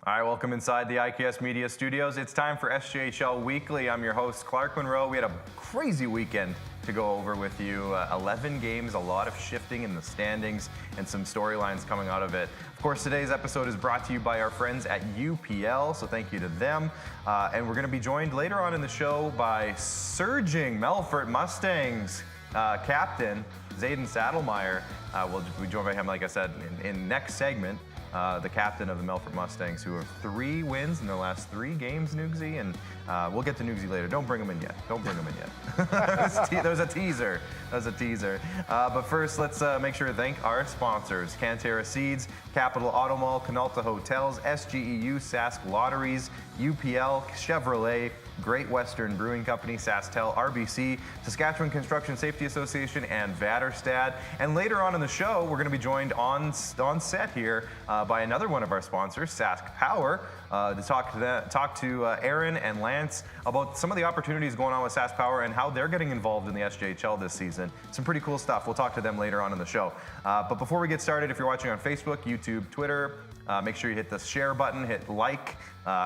All right, welcome inside the IKS Media Studios. It's time for SJHL Weekly. I'm your host, Clark Munroe. We had a crazy weekend to go over with you. 11 games, a lot of shifting in the standings, and some storylines coming out of it. Of course, today's episode is brought to you by our friends at UPL, so thank you to them. And we're going to be joined later on in the show by surging Melfort Mustangs captain, Zayden Saddlemeyer. We'll be joined by him, like I said, in next segment. The captain of the Melfort Mustangs, who have 3 wins in their last 3 games, Nugsy, and we'll get to Nugsy later. Don't bring him in yet. Don't bring him in yet. There's a teaser. But first, let's make sure to thank our sponsors: Cantera Seeds, Capital Auto Mall, Canalta Hotels, SGEU, Sask Lotteries, UPL, Chevrolet, Great Western Brewing Company, SaskTel, RBC, Saskatchewan Construction Safety Association, and Vaterstad. And later on in the show, we're going to be joined on set here by another one of our sponsors, Sask Power, to talk to Aaron and Lance about some of the opportunities going on with Sask Power and how they're getting involved in the SJHL this season. Some pretty cool stuff. We'll talk to them later on in the show. But before we get started, if you're watching on Facebook, YouTube, Twitter, make sure you hit the share button, hit like,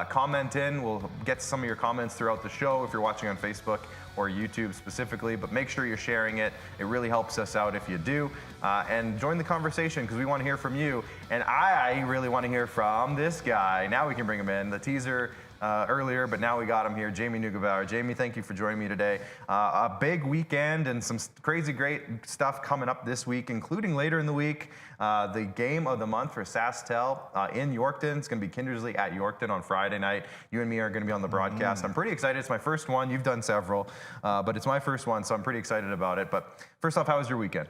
comment in. We'll get some of your comments throughout the show if you're watching on Facebook or YouTube specifically, but make sure you're sharing it. It really helps us out if you do. And join the conversation because we want to hear from you. And I really want to hear from this guy. Now we can bring him in. The teaser earlier, but now we got him here, Jamie Neugebauer. Jamie, thank you for joining me today. A big weekend and some crazy great stuff coming up this week, including later in the week, the game of the month for SaskTel in Yorkton. It's going to be Kindersley at Yorkton on Friday night. You and me are going to be on the broadcast. I'm pretty excited. It's my first one. You've done several, but it's my first one, so I'm pretty excited about it. But first off, how was your weekend?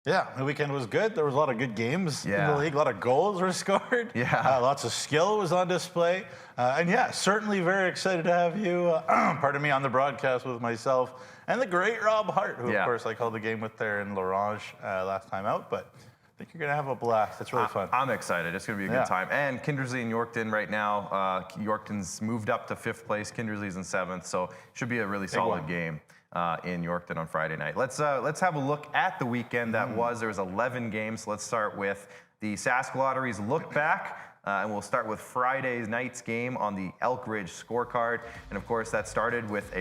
Yeah, the weekend was good. There was a lot of good games in the league. A lot of goals were scored. Yeah. Lots of skill was on display. And yeah, certainly very excited to have you, pardon me, on the broadcast with myself and the great Rob Hart, who, of course, I called the game with there in L'Orange last time out. But I think you're going to have a blast. It's really fun. I'm excited. It's going to be a good time. And Kindersley and Yorkton right now, Yorkton's moved up to 5th place. Kindersley's in 7th, so it should be a really solid game in Yorkton on Friday night. Let's have a look at the weekend that was. There was 11 games. Let's start with the Sask Lotteries look back. And we'll start with Friday night's game on the Elk Ridge scorecard. And of course, that started with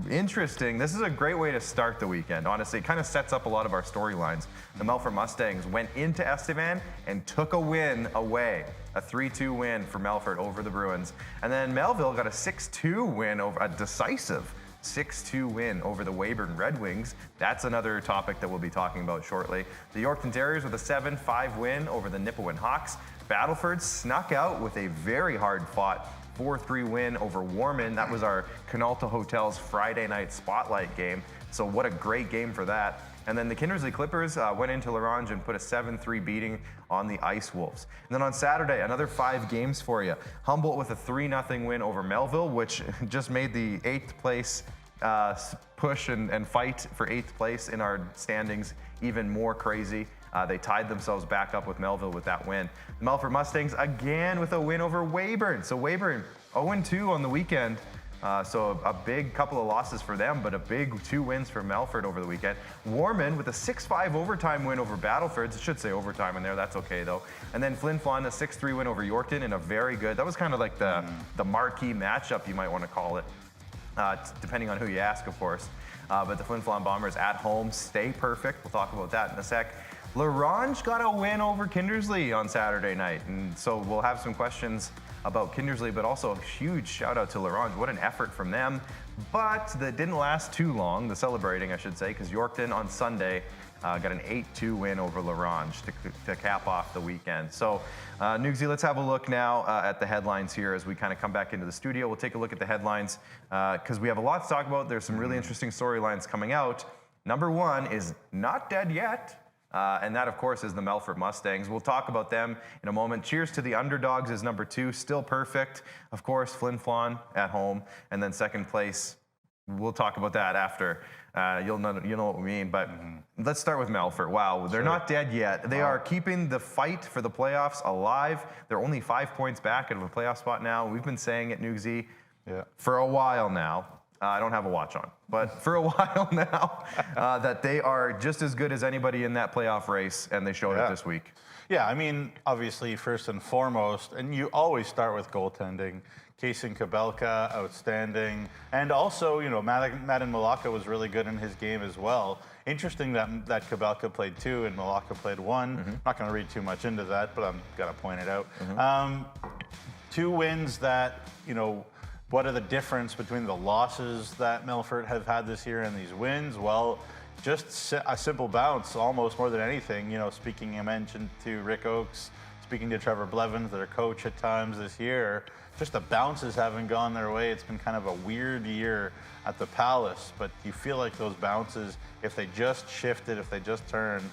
this is a great way to start the weekend. Honestly, it kind of sets up a lot of our storylines. The Melfort Mustangs went into Estevan and took a win away. A 3-2 win for Melfort over the Bruins. And then Melville got a 6-2 win over a decisive 6-2 win over the Weyburn Red Wings. That's another topic that we'll be talking about shortly. The Yorkton Terriers with a 7-5 win over the Nipawin Hawks. Battleford snuck out with a very hard-fought 4-3 win over Warman. That was our Canalta Hotels Friday night spotlight game. So what a great game for that. And then the Kindersley Clippers went into L'Orange and put a 7-3 beating on the Ice Wolves. And then on Saturday, another 5 games for you. Humboldt with a 3-0 win over Melville, which just made the 8th place push and fight for 8th place in our standings even more crazy. They tied themselves back up with Melville with that win. The Melfort Mustangs again with a win over Weyburn. So Weyburn 0-2 on the weekend. So a big couple of losses for them, but a big 2 wins for Melfort over the weekend. Warman with a 6-5 overtime win over Battleford. It should say overtime in there. That's okay, though. And then Flin Flon, a 6-3 win over Yorkton in a very good, that was kind of like the marquee matchup, you might want to call it, depending on who you ask, of course. But the Flin Flon Bombers at home stay perfect. We'll talk about that in a sec. L'Orange got a win over Kindersley on Saturday night, and so we'll have some questions about Kindersley, but also a huge shout out to L'Orange. What an effort from them, but that didn't last too long, the celebrating I should say, because Yorkton on Sunday got an 8-2 win over L'Orange to cap off the weekend. So Nugsy, let's have a look now at the headlines here as we kind of come back into the studio. We'll take a look at the headlines because we have a lot to talk about. There's some really interesting storylines coming out. Number 1 is not dead yet. And that, of course, is the Melfort Mustangs. We'll talk about them in a moment. Cheers to the Underdogs is number 2, still perfect. Of course, Flin Flon at home. And then 2nd place, we'll talk about that after. You'll know what we mean. But let's start with Melfort. Wow, they're not dead yet. They are keeping the fight for the playoffs alive. They're only 5 points back out of a playoff spot now. We've been saying it, Nugsy, for a while now. I don't have a watch on, but for a while now, that they are just as good as anybody in that playoff race, and they showed it this week. Yeah, I mean, obviously, first and foremost, and you always start with goaltending. Kaysen Kabelka, outstanding. And also, you know, Madden Malaka was really good in his game as well. Interesting that Kabelka played 2 and Malaka played 1. Not going to read too much into that, but I'm going to point it out. 2 wins that, you know, what are the difference between the losses that Melfort have had this year and these wins? Well, just a simple bounce, almost more than anything. You know, I mentioned to Rick Oakes, speaking to Trevor Blevins, their coach at times this year, just the bounces haven't gone their way. It's been kind of a weird year at the Palace, but you feel like those bounces, if they just shifted, if they just turned,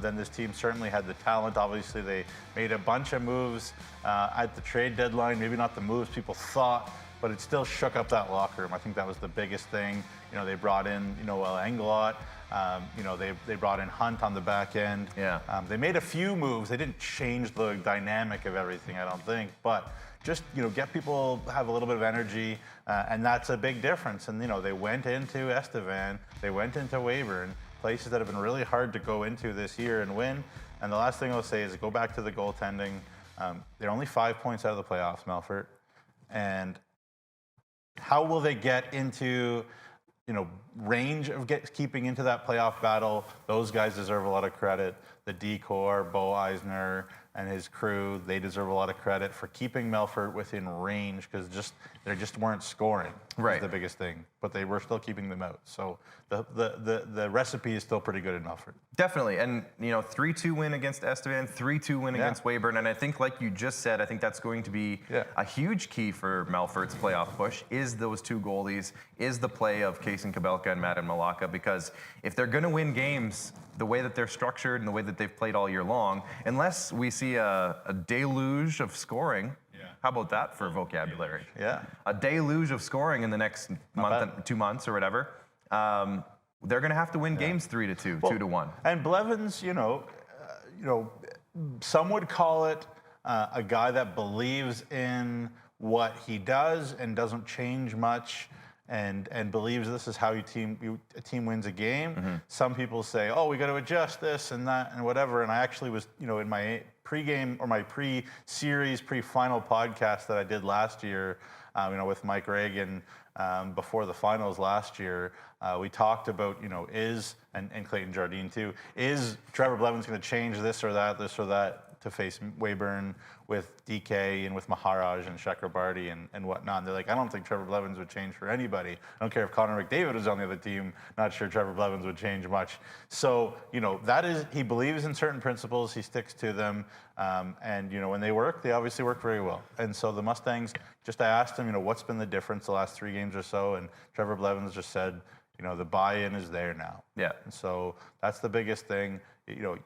then this team certainly had the talent. Obviously, they made a bunch of moves at the trade deadline, maybe not the moves people thought, but it still shook up that locker room. I think that was the biggest thing. You know, they brought in, you know, Engelot. You know, they brought in Hunt on the back end. Yeah. They made a few moves. They didn't change the dynamic of everything, I don't think, but just, you know, get people have a little bit of energy, and that's a big difference. And, you know, they went into Estevan, they went into Weyburn, places that have been really hard to go into this year and win. And the last thing I'll say is go back to the goaltending. They're only 5 points out of the playoffs, Melfort. And how will they get into, you know, range of keeping into that playoff battle? Those guys deserve a lot of credit. The D-Corps, Bo Eisner, and his crew, they deserve a lot of credit for keeping Melfort within range, because they just weren't scoring. Right. Was the biggest thing, but they were still keeping them out. So the recipe is still pretty good in Melfort. Definitely, and you know, 3-2 win against Estevan, 3-2 win against Weyburn, and I think, like you just said, I think that's going to be a huge key for Melfort's playoff push. Is those 2 goalies, is the play of Kaysen Kabelka and Madden Malaka, because if they're going to win games the way that they're structured and the way that they've played all year long, unless we see a deluge of scoring. How about that for vocabulary? Yeah. A deluge of scoring in the next month, 2 months or whatever. They're going to have to win games 3-2, 2-1. And Blevins, you know, some would call it a guy that believes in what he does and doesn't change much, and believes this is how a team wins a game. Some people say, oh, we got to adjust this and that and whatever. And I actually was, you know, in my pregame or my pre-series, pre-final podcast that I did last year, you know, with Mike Reagan before the finals last year, we talked about, you know, and Clayton Jardine too, is Trevor Blevins going to change this or that to face Weyburn with DK and with Maharaj and Chakrabarty and whatnot. And they're like, I don't think Trevor Blevins would change for anybody. I don't care if Connor McDavid was on the other team. Not sure Trevor Blevins would change much. So, you know, he believes in certain principles. He sticks to them. And, you know, when they work, they obviously work very well. And so the Mustangs, I asked him, you know, what's been the difference the last 3 games or so? And Trevor Blevins just said, you know, the buy-in is there now. Yeah. And so that's the biggest thing. You know,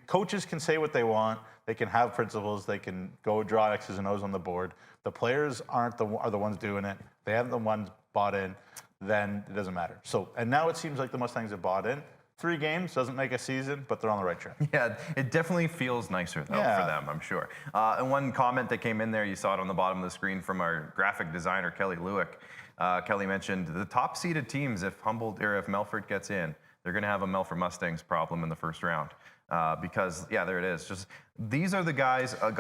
coaches can say what they want. They can have principles. They can go draw X's and O's on the board. The players are the ones doing it. They haven't the ones bought in. Then it doesn't matter. So, and now it seems like the Mustangs have bought in. 3 games doesn't make a season, but they're on the right track. Yeah, it definitely feels nicer though for them, I'm sure. And one comment that came in there, you saw it on the bottom of the screen from our graphic designer Kelly Lewick. Kelly mentioned the top seeded teams, if Melfort gets in, they're going to have a Melfort Mustangs problem in the first round. Because there it is. Just these are the guys. A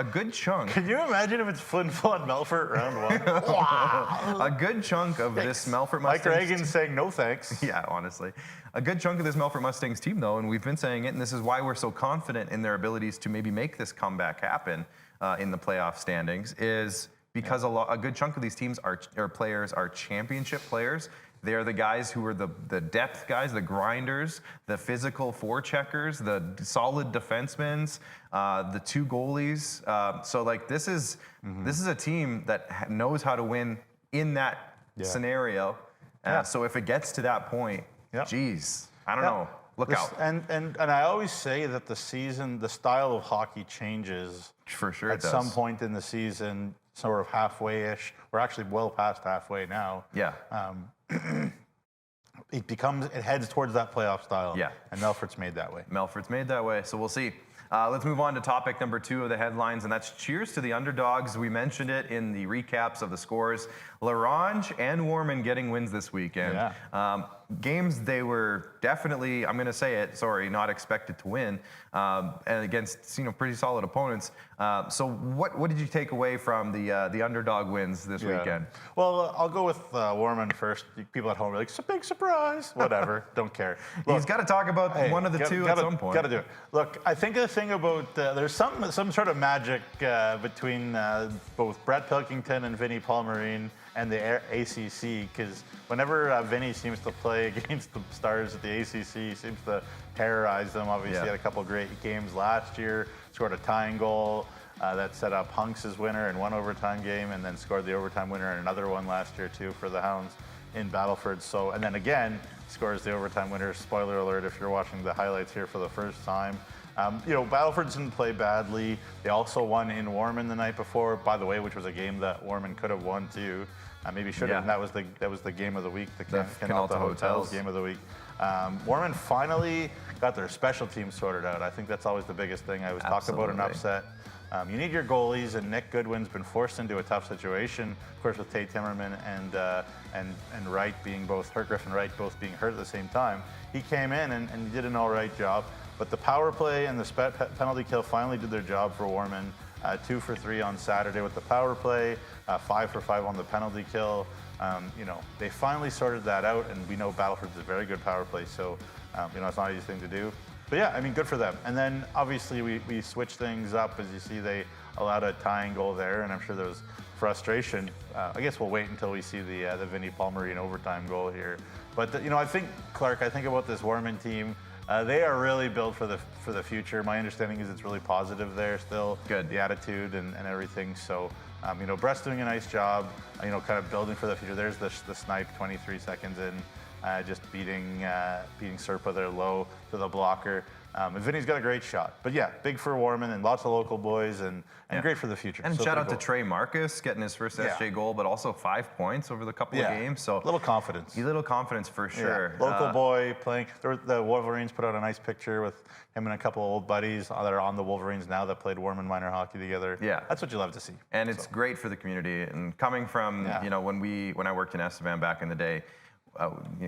good chunk. Can you imagine if it's Flin Flon Melfort round 1? Wow. A good chunk of this Melfort Mustangs. Mike Reagan saying no thanks. Yeah, honestly, a good chunk of this Melfort Mustangs team, though, and we've been saying it, and this is why we're so confident in their abilities to maybe make this comeback happen in the playoff standings, is because a good chunk of these teams players are championship players. They are the guys who are the depth guys, the grinders, the physical forecheckers, the solid defensemen, the 2 goalies. So like this is a team that knows how to win in that scenario. So if it gets to that point, geez, I don't know. Look out. And I always say that the style of hockey changes. For sure at some point in the season, sort of halfway-ish. We're actually well past halfway now. Yeah. It heads towards that playoff style. Yeah. And Melfort's made that way. Melfort's made that way, so we'll see. Let's move on to topic number 2 of the headlines, and that's cheers to the underdogs. We mentioned it in the recaps of the scores. Larange and Warman getting wins this weekend. Yeah. Games they were definitely, I'm going to say it, sorry, not expected to win, and against pretty solid opponents. So what did you take away from the underdog wins this weekend? Well, I'll go with Warman first. People at home are like, it's a big surprise. Whatever, don't care. Look, he's got to talk about one of the two at some point. Got to do it. Look, I think the thing about there's some sort of magic between both Brett Pilkington and Vinny Palmerine and the ACC, because whenever Vinny seems to play against the stars at the ACC, he seems to terrorize them. Obviously, he had a couple great games last year, scored a tying goal that set up Hunks' winner in one overtime game, and then scored the overtime winner in another one last year too for the Hounds in Battleford. So, and then again, scores the overtime winner. Spoiler alert if you're watching the highlights here for the first time. Battleford didn't play badly. They also won in Warman the night before, by the way, which was a game that Warman could have won too. Maybe should have. And that was the game of the week, the Canalta Hotels game of the week. Warman finally got their special teams sorted out. I think that's always the biggest thing. I was talking about an upset. You need your goalies, and Nick Goodwin's been forced into a tough situation, of course, with Tate Timmerman and Wright being both hurt, Griffin Wright both being hurt at the same time. He came in and he did an all right job, but the power play and the penalty kill finally did their job for Warman. 2 for 3 on Saturday with the power play, 5 for 5 on the penalty kill. They finally sorted that out, and we know Battleford's a very good power play, so it's not an easy thing to do. But yeah, I mean, good for them. And then obviously we switched things up. As you see, they allowed a tying goal there, and I'm sure there was frustration. I guess we'll wait until we see the Vinny Palmerine overtime goal here. But I think, Clark, I think about this Warman team. They are really built for the future. My understanding is it's really positive there still. Good. The attitude and everything. So, Brett's doing a nice job, kind of building for the future. There's the snipe 23 seconds in, just beating Serpa there low to the blocker. And Vinny's got a great shot. But yeah, big for Warman and lots of local boys and great for the future. And so shout out to Trey Marcus getting his first SJ goal, but also 5 points over the couple of games. So little confidence. A little confidence for sure. Yeah. Local boy playing. The Wolverines put out a nice picture with him and a couple of old buddies that are on the Wolverines now that played Warman minor hockey together. Yeah. That's what you love to see. And it's great for the community. And coming from, when I worked in Estevan back in the day,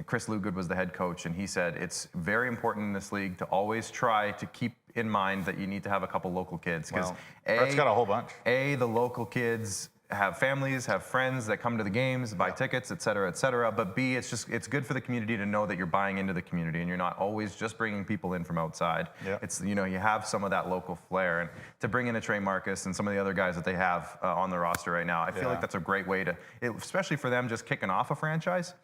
Chris Lugood was the head coach, and he said it's very important in this league to always try to keep in mind that you need to have a couple local kids, because Brett's got a whole bunch. The local kids have families, have friends that come to the games, buy tickets, et cetera, but B, it's good for the community to know that you're buying into the community and you're not always just bringing people in from outside. Yeah. It's, you have some of that local flair, and to bring in a Trey Marcus and some of the other guys that they have on the roster right now, I feel like that's a great way especially for them just kicking off a franchise,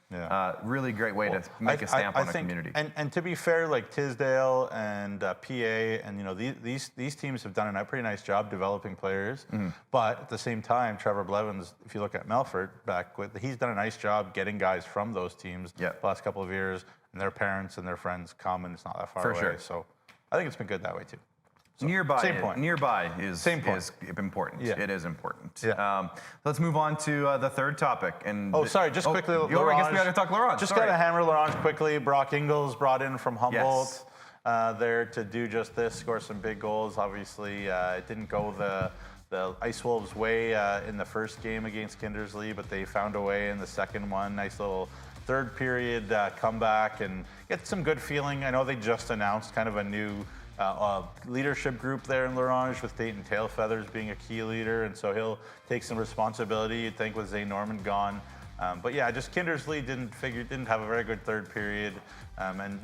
really great way to make a stamp on a community. And to be fair, like Tisdale and PA and, these teams have done a pretty nice job developing players, but at the same time, Trevor Blevins, if you look at Melfort he's done a nice job getting guys from those teams the last couple of years, and their parents and their friends come, and it's not that far away. Sure. So I think it's been good that way too. So, Nearby is important. Yeah. It is important. Yeah. Let's move on to the third topic. And sorry, just quickly, I guess we got to talk Larange. Just got to hammer Larange quickly. Brock Ingles brought in from Humboldt there to do just this, score some big goals. Obviously, it didn't go the Ice Wolves' way in the first game against Kindersley, but they found a way in the second one. Nice little third period comeback and get some good feeling. I know they just announced kind of a new leadership group there in Larange, with Dayton Tailfeathers being a key leader, and so he'll take some responsibility, you'd think, with Zay Norman gone. But yeah, just Kindersley didn't have a very good third period, and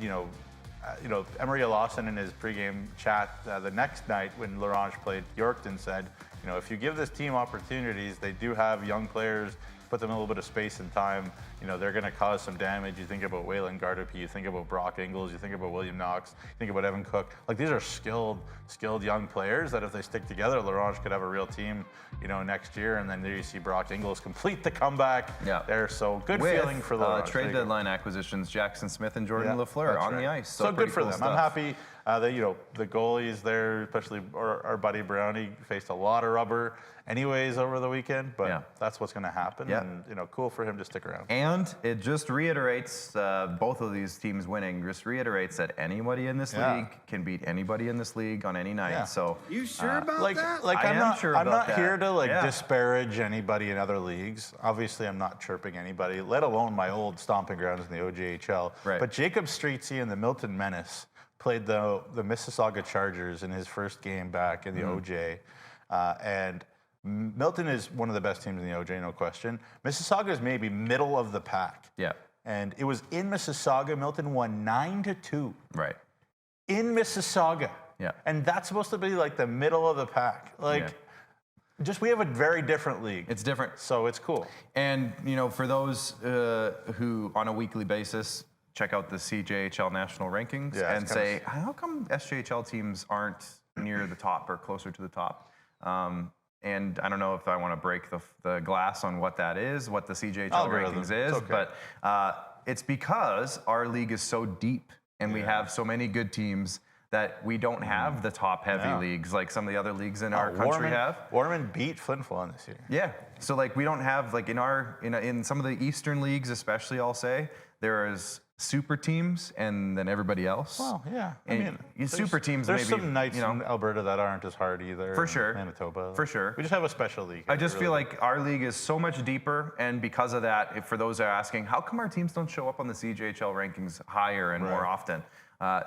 Emery Lawson in his pregame chat the next night when Larange played Yorkton said, if you give this team opportunities, they do have young players, put them in a little bit of space and time, they're going to cause some damage. You think about Waylon Gardapi, you think about Brock Ingles, you think about William Knox, you think about Evan Cook. Like, these are skilled young players that if they stick together, Larange could have a real team, next year. And then there you see Brock Ingles complete the comeback there. So good feeling for Larange. Trade deadline acquisitions, Jackson Smith and Jordan Lafleur on the ice. So good for them. Stuff. I'm happy. The goalies there, especially our buddy Brownie, faced a lot of rubber anyways over the weekend, but that's what's going to happen. And cool for him to stick around. And it just reiterates, both of these teams winning, just reiterates that anybody in this league can beat anybody in this league on any night. Yeah. So You sure about that? I'm not here to Yeah. disparage anybody in other leagues. Obviously, I'm not chirping anybody, let alone my old stomping grounds in the OJHL. Right. But Jacob Streetsy and the Milton Menace played the Mississauga Chargers in his first game back in the OJ. And Milton is one of the best teams in the OJ, no question. Mississauga is maybe middle of the pack. Yeah. And it was in Mississauga. Milton won 9-2. Right. In Mississauga. Yeah. And that's supposed to be like the middle of the pack. Just we have a very different league. It's different. So it's cool. And, for those who on a weekly basis check out the SJHL national rankings and say, how come SJHL teams aren't near the top or closer to the top? And I don't know if I want to break the glass on what that is, what the SJHL rankings is, but it's because our league is so deep and we have so many good teams that we don't have the top-heavy leagues like some of the other leagues in our country have. Warman beat Flin Flon this year. Yeah, so we don't have in some of the Eastern leagues, especially, I'll say there is super teams and then everybody else. Well, yeah. Super teams. There's maybe, some nights in Alberta that aren't as hard either. For sure. Manitoba. For sure. We just have a special league. I just feel like our league is so much deeper, and because of that, for those that are asking, how come our teams don't show up on the CJHL rankings higher and more often?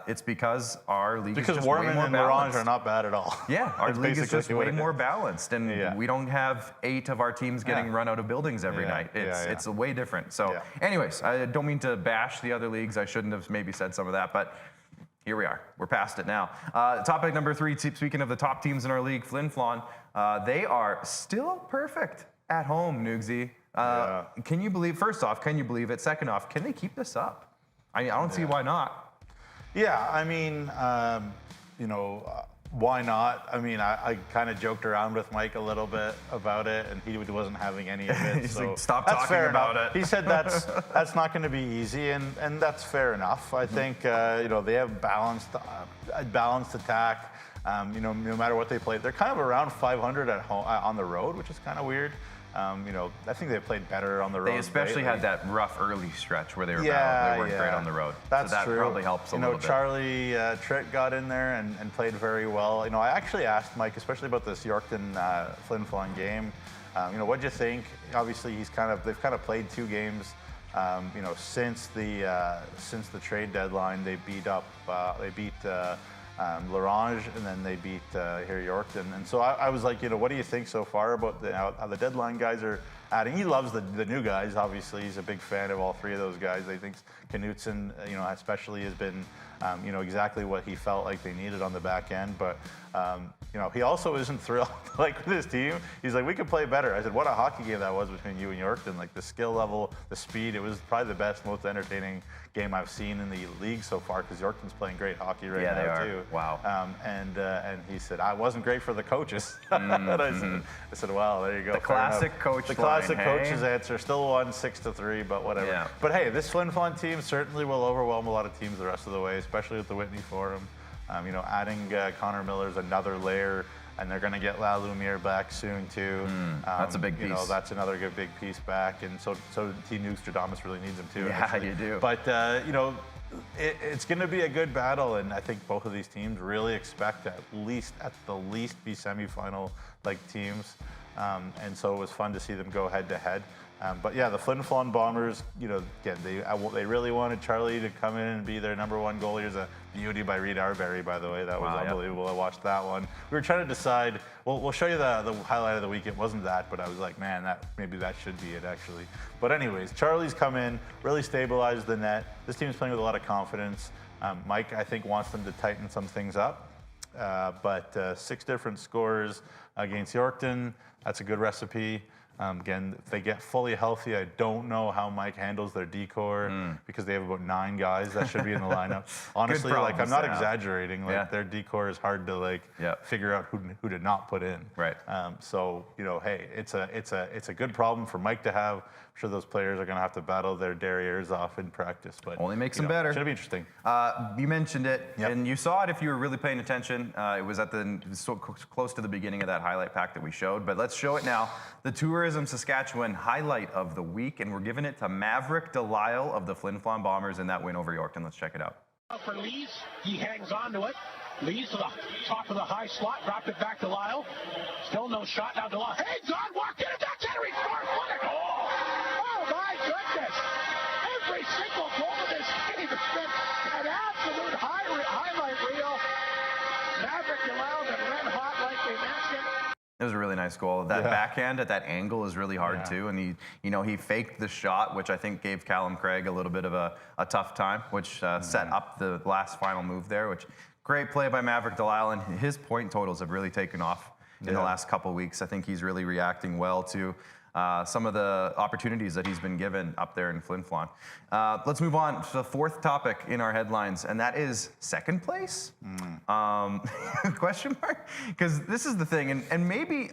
It's because our league is just way more balanced. Because Warman and Orange are not bad at all. Yeah, our league is just way more balanced, and we don't have 8 of our teams getting run out of buildings every night. It's way different. So anyways, I don't mean to bash the other leagues. I shouldn't have maybe said some of that, but here we are. We're past it now. Topic number 3, speaking of the top teams in our league, Flin Flon, they are still perfect at home, Nugsy. Can you believe, first off, can you believe it? Second off, can they keep this up? I don't see why not. Yeah, why not? I kind of joked around with Mike a little bit about it, and he wasn't having any of it. He's so like, stop that's talking fair about enough. it. He said that's not going to be easy, and that's fair enough. I think they have balanced attack. No matter what they play, they're kind of around 500 at home on the road, which is kind of weird. I think they played better on the road. They especially had that rough early stretch where they were they weren't great on the road. That's so that true. probably helps a little bit. Charlie Tritt got in there and played very well. I actually asked Mike, especially about this Yorkton Flin Flon game. What'd you think? Obviously, they've kind of played 2 games. Since the trade deadline, they beat L'Orange, and then they beat here Yorkton. And so I was like, what do you think so far about how the deadline guys are adding? He loves the new guys, obviously. He's a big fan of all 3 of those guys. He thinks Knutson, especially has been, exactly what he felt like they needed on the back end. But, he also isn't thrilled, with his team. He's like, we could play better. I said, what a hockey game that was between you and Yorkton. The skill level, the speed, it was probably the best, most entertaining game I've seen in the league so far, because Yorkton's playing great hockey right now, too. Wow. And he said, I wasn't great for the coaches. And I said, well, there you go. The classic coach The classic coach's answer. Still won 6-3, but whatever. Yeah. But hey, this Flin Flon team certainly will overwhelm a lot of teams the rest of the way, especially with the Whitney Forum. Adding Connor Miller's another layer, and they're going to get La Lumiere back soon too. That's a big piece. That's another good big piece back, and so Team Nostradamus really needs him too. Yeah, actually. you do. But it's going to be a good battle, and I think both of these teams really expect at the least be semifinal teams. And so it was fun to see them go head to head. But yeah, the Flin Flon Bombers, again, they really wanted Charlie to come in and be their #1 goalie. Here's a beauty by Reed Arbery, by the way. That was unbelievable. Yep. I watched that one. We were trying to decide. We'll show you the highlight of the week. It wasn't that, but I was like, man, maybe that should be it actually. But anyways, Charlie's come in, really stabilized the net. This team's playing with a lot of confidence. Mike, I think, wants them to tighten some things up. But 6 different scores against Yorkton. That's a good recipe. Again, if they get fully healthy, I don't know how Mike handles their decor because they have about 9 guys that should be in the lineup. Honestly, I'm not exaggerating. Their decor is hard to figure out who to not put in. Right. So hey, it's a good problem for Mike to have. I'm sure those players are going to have to battle their derrieres off in practice, but only makes them better. Should be interesting. You mentioned it, and you saw it if you were really paying attention. It was so close to the beginning of that highlight pack that we showed, but let's show it now. The tour Tourism Saskatchewan highlight of the week, and we're giving it to Maverick Delisle of the Flin Flon Bombers in that win over Yorkton. Let's check it out. For Lees, he hangs on to it. Lees to the top of the high slot, dropped it back to Lyle. Still no shot. Now Delisle hangs on, walked in, and that's Henry scores. What a goal! Oh my goodness! Every single goal of this game has been an absolute highlight reel. Maverick Delisle been red hot, like we mentioned. It was a really nice goal. That backhand at that angle is really hard too, and he faked the shot, which I think gave Callum Craig a little bit of a tough time, which set up the last final move there. Which great play by Maverick Delisle, and his point totals have really taken off in the last couple of weeks. I think he's really reacting well to some of the opportunities that he's been given up there in Flin Flon. Let's move on to the fourth topic in our headlines, and that is second place? Question mark? Because this is the thing, and maybe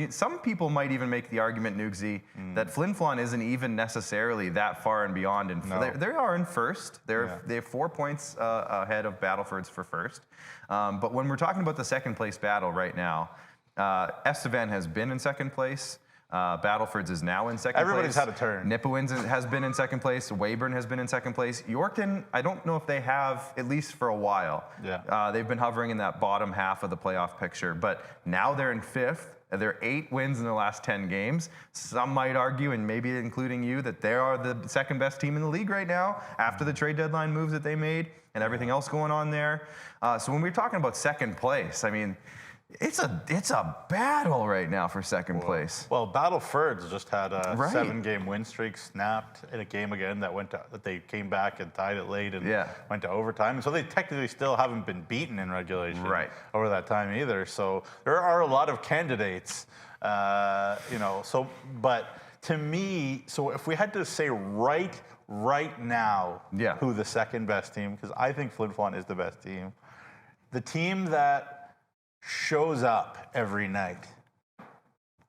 some people might even make the argument, Nugsy, that Flin Flon isn't even necessarily that far and beyond. They are in first. They have 4 points ahead of Battleford's for first. But when we're talking about the second place battle right now, Estevan has been in second place. Battleford's is now in second place. Everybody's had a turn. Nipawin's has been in second place. Weyburn has been in second place. Yorkton, I don't know if they have, at least for a while. They've been hovering in that bottom half of the playoff picture, but now they're in fifth. They're 8 wins in the last 10 games. Some might argue, and maybe including you, that they are the second best team in the league right now after the trade deadline moves that they made and everything else going on there. So when we're talking about second place, I mean, it's a battle right now for second place. Well, Battleford's just had a 7-game win streak snapped in a game again that they came back and tied it late and went to overtime. And so they technically still haven't been beaten in regulation over that time either. So there are a lot of candidates, but to me, so if we had to say right now who the second best team, because I think Flin Flon is the best team, the team that shows up every night.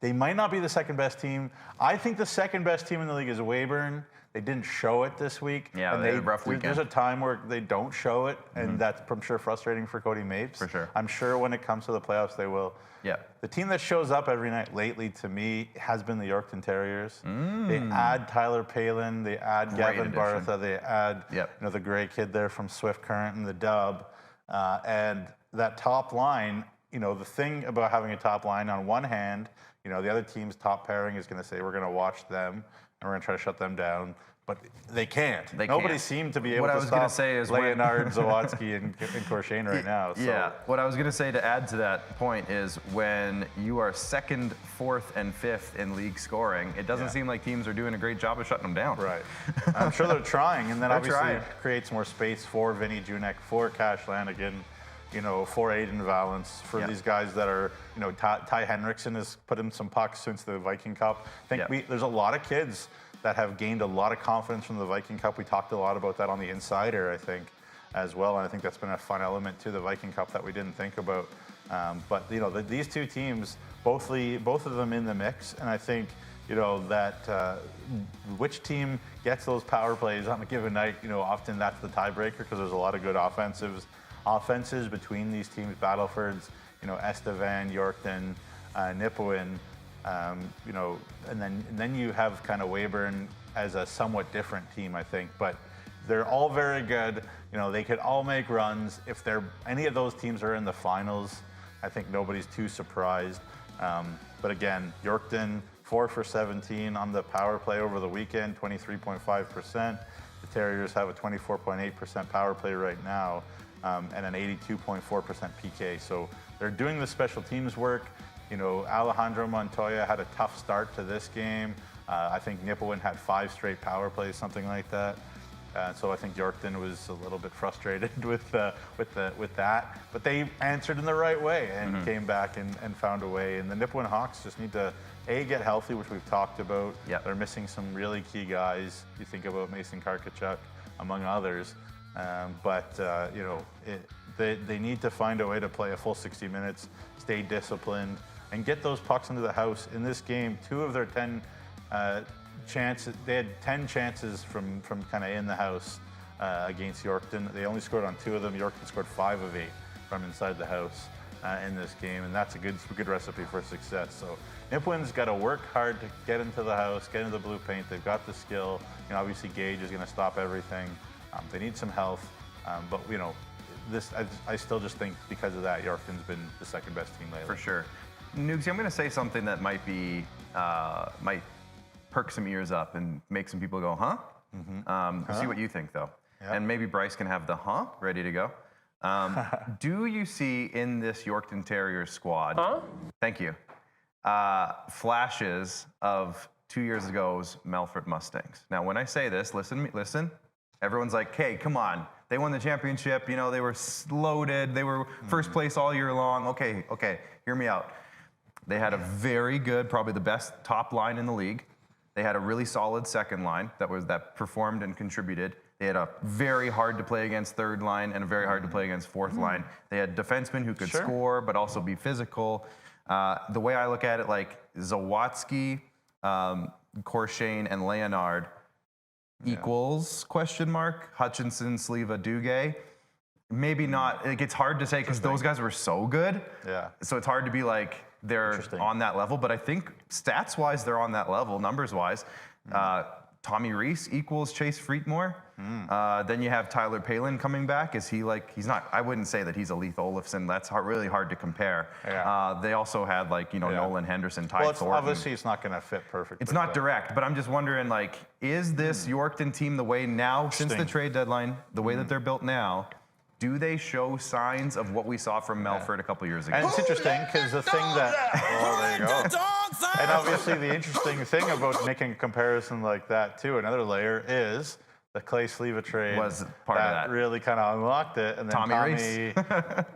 They might not be the second best team. I think the second best team in the league is Weyburn. They didn't show it this week. Yeah, they had a rough weekend. There's a time where they don't show it, and that's, I'm sure, frustrating for Cody Mapes. For sure. I'm sure when it comes to the playoffs, they will. Yeah. The team that shows up every night lately, to me, has been the Yorkton Terriers. They add Tyler Palin, they add Gavin Bartha, they add the gray kid there from Swift Current and the Dub, and that top line. The thing about having a top line, on one hand, the other team's top pairing is going to say, we're going to watch them and we're going to try to shut them down. But they can't. Nobody seemed to be able to stop Leonard, Zawadzki, and Korshane right now. So. Yeah. What I was going to say to add to that point is when you are second, fourth, and fifth in league scoring, it doesn't seem like teams are doing a great job of shutting them down. Right. I'm sure they're trying, and then obviously it creates more space for Vinny Junek, for Cash Lanigan, for Aiden Valance, for these guys that are, Ty Henriksen has put in some pucks since the Viking Cup. I think there's a lot of kids that have gained a lot of confidence from the Viking Cup. We talked a lot about that on the Insider, I think, as well. And I think that's been a fun element to the Viking Cup that we didn't think about. But these two teams, both of them in the mix, and I think that which team gets those power plays on a given night, often that's the tiebreaker because there's a lot of good offenses between these teams, Battleford's, Estevan, Yorkton, Nipawin, and then you have kind of Weyburn as a somewhat different team, I think. But they're all very good. They could all make runs. If any of those teams are in the finals, I think nobody's too surprised. But again, Yorkton, 4 for 17 on the power play over the weekend, 23.5%. The Terriers have a 24.8% power play right now. And an 82.4% PK. So they're doing the special teams work. Alejandro Montoya had a tough start to this game. I think Nipawin had 5 straight power plays, something like that. So I think Yorkton was a little bit frustrated with that. But they answered in the right way and came back and found a way. And the Nipawin Hawks just need to, get healthy, which we've talked about. They're missing some really key guys. You think about Mason Karkachuk, among others. They need to find a way to play a full 60 minutes, stay disciplined, and get those pucks into the house. In this game, 2 of their 10 chances, they had 10 chances from kind of in the house against Yorkton. They only scored on 2 of them. Yorkton scored 5 of 8 from inside the house. in this game, and that's a good recipe for success. So Nipawin's got to work hard to get into the house, get into the blue paint. They've got the skill. Obviously Gage is going to stop everything. They need some health, but I still just think because of that, Yorkton's been the second best team lately. For sure. Nugsy, I'm going to say something that might perk some ears up and make some people go, huh? We'll see what you think, though. Yep. And maybe Bryce can have the ready to go. Do you see in this Yorkton Terriers squad, thank you, flashes of 2 years ago's Melfort Mustangs? Now, when I say this, listen, everyone's like, hey, come on. They won the championship. They were loaded. They were first place all year long. Okay, hear me out. They had a very good, probably the best top line in the league. They had a really solid second line that performed and contributed. They had a very hard to play against third line and a very hard to play against fourth line. They had defensemen who could score but also be physical. The way I look at it, like Zawatsky, Korshane, and Leonard equals ? Hutchinson, Sleva, Duguay. Maybe not. It's hard to say because those guys were so good. Yeah. So it's hard to be like they're on that level. But I think stats-wise, they're on that level, numbers-wise. Tommy Reese equals Chase Frietmore. Then you have Tyler Palin coming back. Is he like, he's not, I wouldn't say that he's a Leith Olofsson. That's really hard to compare. Yeah. They also had Nolan Henderson, Ty Thornton. Obviously it's not going to fit perfectly. It's not direct, but I'm just wondering, is this Yorkton team the way now, since the trade deadline, the way that they're built now, do they show signs of what we saw from Melfort a couple years ago? And it's interesting because the thing that, there you go. And obviously the interesting thing about making a comparison like that too, another layer is the Clay Sleva trade was part of that. Really kind of unlocked it. And then Tommy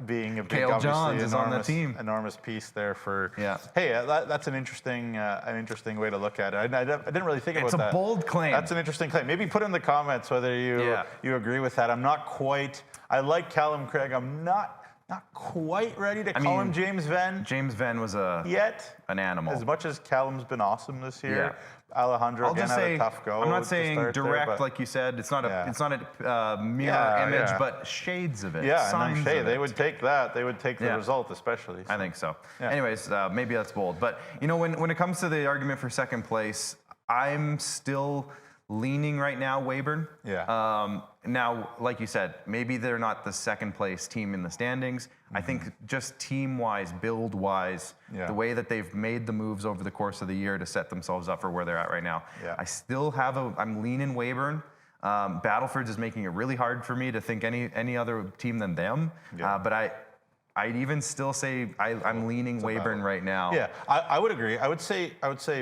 being a big, Cale Johns is on the team. Enormous piece there for, hey, that's an interesting way to look at it. I didn't really think about that. It's a bold claim. That's an interesting claim. Maybe put in the comments whether you agree with that. I'm not quite, I like Callum Craig. I'm not quite ready to call him James Venn. James Venn was an animal. As much as Callum's been awesome this year, Alejandro again had a tough go. I'm not saying direct, like you said. It's not a mirror image, but shades of it. Yeah, signs of it. They would take that. They would take the result, especially. So. I think so. Yeah. Anyways, maybe that's bold. But when it comes to the argument for second place, I'm still leaning right now Weyburn. Yeah. Now, like you said, maybe they're not the second place team in the standings. I think just team-wise, build-wise, the way that they've made the moves over the course of the year to set themselves up for where they're at right now. Yeah. I still have I'm leaning Weyburn. Battlefords is making it really hard for me to think any other team than them. Yeah. But I'd even still say I'm leaning Weyburn right now. Yeah, I would agree. I would say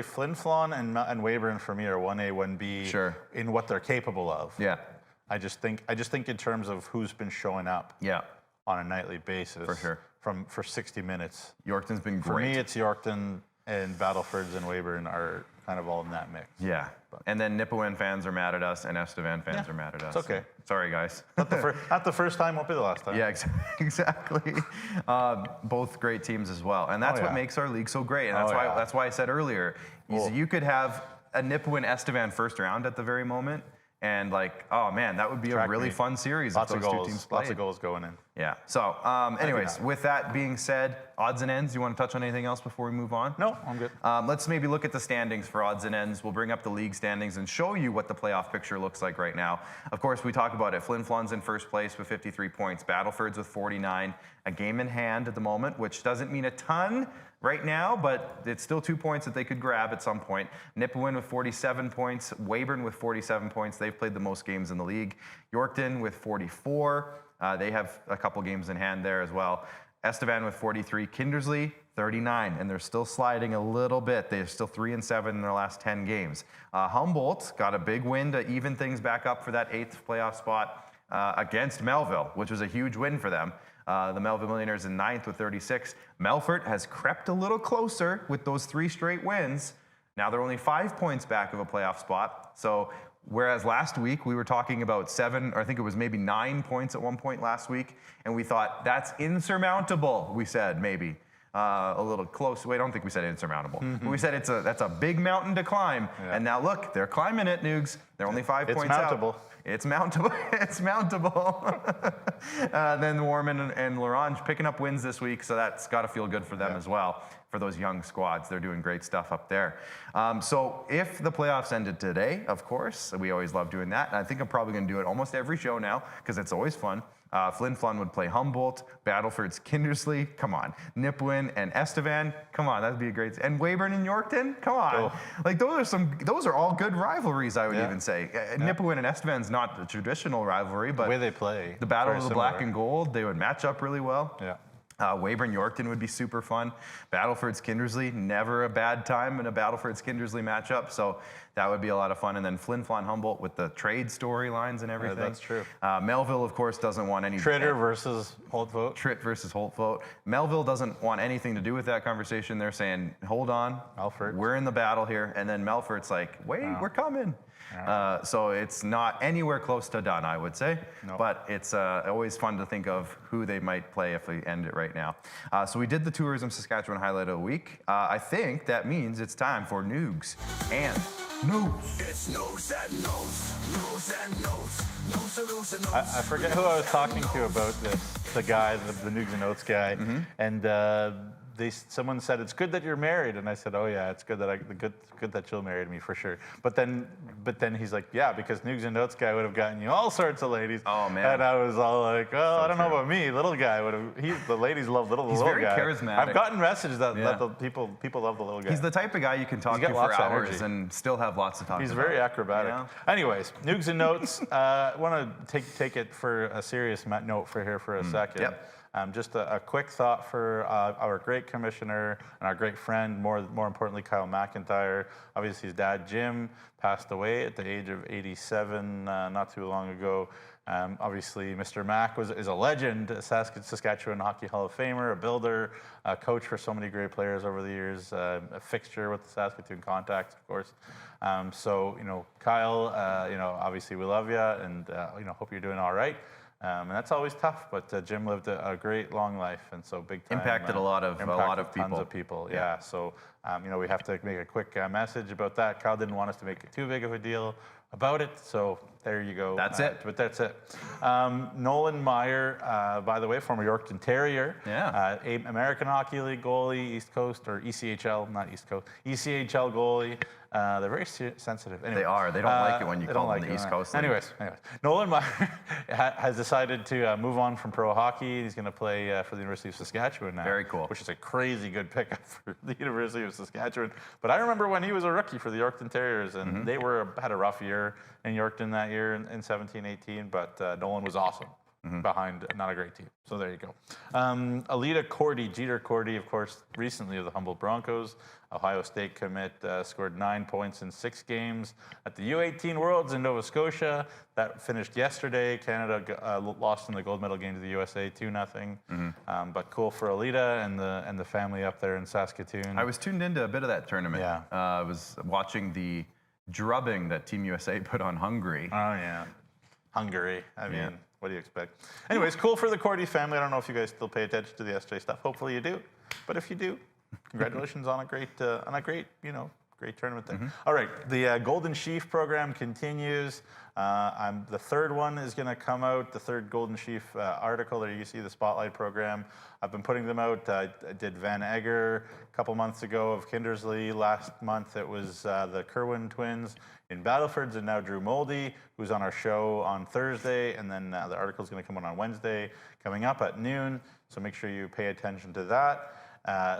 Flin Flon and Weyburn for me are 1A, 1B in what they're capable of. Yeah. I just think in terms of who's been showing up on a nightly basis for 60 minutes. Yorkton's been great. For me, it's Yorkton and Battlefords and Weyburn are kind of all in that mix. Yeah. And then Nipawin fans are mad at us and Estevan fans are mad at us. It's okay. Sorry, guys. Not the first time, won't be the last time. Yeah, exactly. Both great teams as well. And that's what makes our league so great. And that's why I said earlier, you could have a Nipawin Estevan first round at the very moment. And oh man, that would be a really fun series if those two teams played. Lots of goals going in. Yeah. So, anyways, with that being said, odds and ends. You want to touch on anything else before we move on? No, I'm good. Let's maybe look at the standings for odds and ends. We'll bring up the league standings and show you what the playoff picture looks like right now. Of course, we talk about it. Flin Flon's in first place with 53 points. Battleford's with 49. A game in hand at the moment, which doesn't mean a ton right now, but it's still 2 points that they could grab at some point. Nipawin with 47 points. Weyburn with 47 points. They've played the most games in the league. Yorkton with 44. They have a couple games in hand there as well. Estevan with 43. Kindersley, 39. And they're still sliding a little bit. They're still 3-7 in their last 10 games. Humboldt got a big win to even things back up for that 8th playoff spot against Melville, which was a huge win for them. The Melville Millionaires in 9th with 36. Melfort has crept a little closer with those 3 straight wins. Now they're only 5 points back of a playoff spot. So whereas last week we were talking about 7, or I think it was maybe 9 points at one point last week, and we thought that's insurmountable, we said maybe. A little close. Wait, I don't think we said insurmountable. We said that's a big mountain to climb. Yeah. And now look, they're climbing it, Nugs. They're only 5 points mountable. out. It's mountable. It's mountable. Then Warman and L'Orange picking up wins this week, so that's got to feel good for them as well. For those young squads, they're doing great stuff up there. So if the playoffs ended today, of course, we always love doing that. And I think I'm probably going to do it almost every show now because it's always fun. Flin Flon would play Humboldt, Battleford's Kindersley, come on. Nipawin and Estevan, come on, that'd be a great. And Weyburn and Yorkton, come on. Oh. Like those are all good rivalries, I would even say. Nipawin and Estevan's not the traditional rivalry, but the way they play, the battle of the black and gold, they would match up really well. Yeah. Weyburn Yorkton would be super fun. Battleford's Kindersley, never a bad time in a Battleford's Kindersley matchup. So that would be a lot of fun. And then Flin Flon Humboldt with the trade storylines and everything. Yeah, that's true. Melville, of course, doesn't want any. Tritter versus Holtvote. Tritt versus Holtvote. Melville doesn't want anything to do with that conversation. They're saying, hold on. Melfort. We're in the battle here. And then Melfort's like, wait, we're coming. So it's not anywhere close to done, I would say. No. But it's always fun to think of who they might play if we end it right now. So we did the Tourism Saskatchewan Highlight of the Week. I think that means it's time for Neugs and Notes. It's news and notes, news and notes, news and notes. I forget who I was talking to about this. The guy, the Neugs and Notes guy, and someone said it's good that you're married, and I said, oh yeah, it's good that good that Jill married me for sure. But then he's like, yeah, because Neugs and Notes guy would have gotten you all sorts of ladies. Oh man. And I was all like, oh, I don't know about me. Little guy would have. The ladies love the little guy. He's very charismatic. I've gotten messages that the people love the little guy. He's the type of guy you can talk to got for lots of hours energy. and still have lots to talk He's about. very acrobatic. Yeah. Anyways, Neugs and Notes. I want to take it for a serious note for a second. Yep. Just a quick thought for our great commissioner and our great friend, more importantly, Kyle McIntyre. Obviously, his dad, Jim, passed away at the age of 87 not too long ago. Obviously, Mr. Mac is a legend, a Saskatchewan Hockey Hall of Famer, a builder, a coach for so many great players over the years, a fixture with the Saskatoon Contacts, of course. So, Kyle, obviously we love you, and hope you're doing all right. And that's always tough, but Jim lived a great long life, and so big time. Impacted a lot of tons of people. Yeah. So we have to make a quick message about that. Kyle didn't want us to make it too big of a deal about it, so there you go. That's it. But that's it. Nolan Meyer, by the way, former Yorkton Terrier. Yeah. American Hockey League goalie, East Coast, or ECHL, not East Coast, ECHL goalie. They're very sensitive. Anyway, They are. They don't like it when you call them the East Coast League. Anyways, Nolan Meyer has decided to move on from pro hockey. He's going to play for the University of Saskatchewan now. Very cool. Which is a crazy good pickup for the University of Saskatchewan. But I remember when he was a rookie for the Yorkton Terriers, and they had a rough year in Yorkton that year in 17-18, but Nolan was awesome. Behind not a great team. So there you go. Alita Cordy, Jeter Cordy, of course, recently of the Humboldt Broncos, Ohio State commit, scored 9 points in 6 games at the U18 Worlds in Nova Scotia. That finished yesterday. Canada lost in the gold medal game to the USA 2-0. But cool for Alita and the family up there in Saskatoon. I was tuned into a bit of that tournament. Yeah. I was watching the drubbing that Team USA put on Hungary. Oh, yeah. Hungary. I mean, what do you expect? Anyways, cool for the Cordy family. I don't know if you guys still pay attention to the SJ stuff. Hopefully you do. But if you do, congratulations on a great great tournament there. All right, the Golden Sheaf program continues. The third one is going to come out, the third Golden Sheaf article. There you see the Spotlight program. I've been putting them out. I did Van Egger a couple months ago of Kindersley. Last month it was the Kerwin twins in Battlefords, and now Drew Moldy, who's on our show on Thursday, and then the article is going to come out on Wednesday, coming up at noon. So make sure you pay attention to that.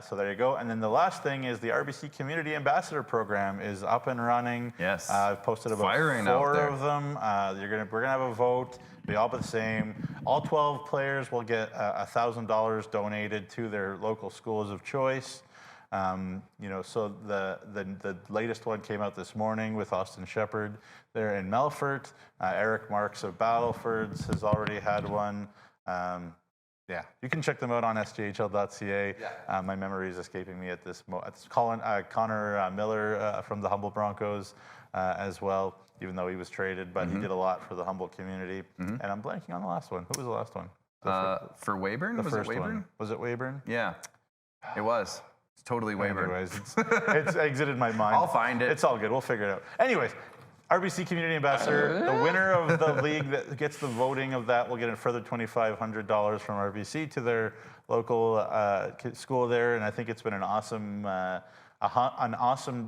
So there you go. And then the last thing is the RBC Community Ambassador Program is up and running. Yes. I've posted about Firing out 4 there. of them. We're gonna have a vote. Be all the same. All 12 players will get $1,000 donated to their local schools of choice. So the latest one came out this morning with Austin Shepard there in Melfort. Eric Marks of Battlefords has already had one. Yeah, you can check them out on sjhl.ca. My memory is escaping me at this moment. It's Connor Miller from the Humboldt Broncos as well, even though he was traded, but he did a lot for the Humboldt community. And I'm blanking on the last one. Who was the last one? For Weyburn? The first Weyburn? one. Was it Weyburn? Yeah, it was. It's totally Weyburn. Anyways, it's exited my mind. I'll find it. It's all good. We'll figure it out. Anyways, RBC Community Ambassador, the winner of the league that gets the voting of that will get a further $2,500 from RBC to their local school there, and I think it's been an awesome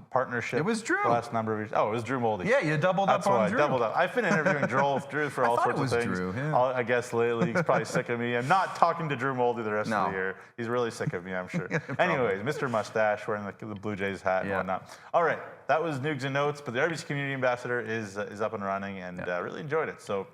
partnership. It was Drew. The last number of years. Oh, it was Drew Moldy. Yeah, you doubled That's up why on I Drew. doubled up. I've been interviewing Drew for all sorts of things. Drew, yeah. I guess lately he's probably sick of me. I'm not talking to Drew Moldy the rest of the year. He's really sick of me, I'm sure. Anyways, Mr. Mustache wearing the Blue Jays hat and whatnot. All right, that was Nugs and Notes, but the RBC Community Ambassador is up and running, and really enjoyed it. So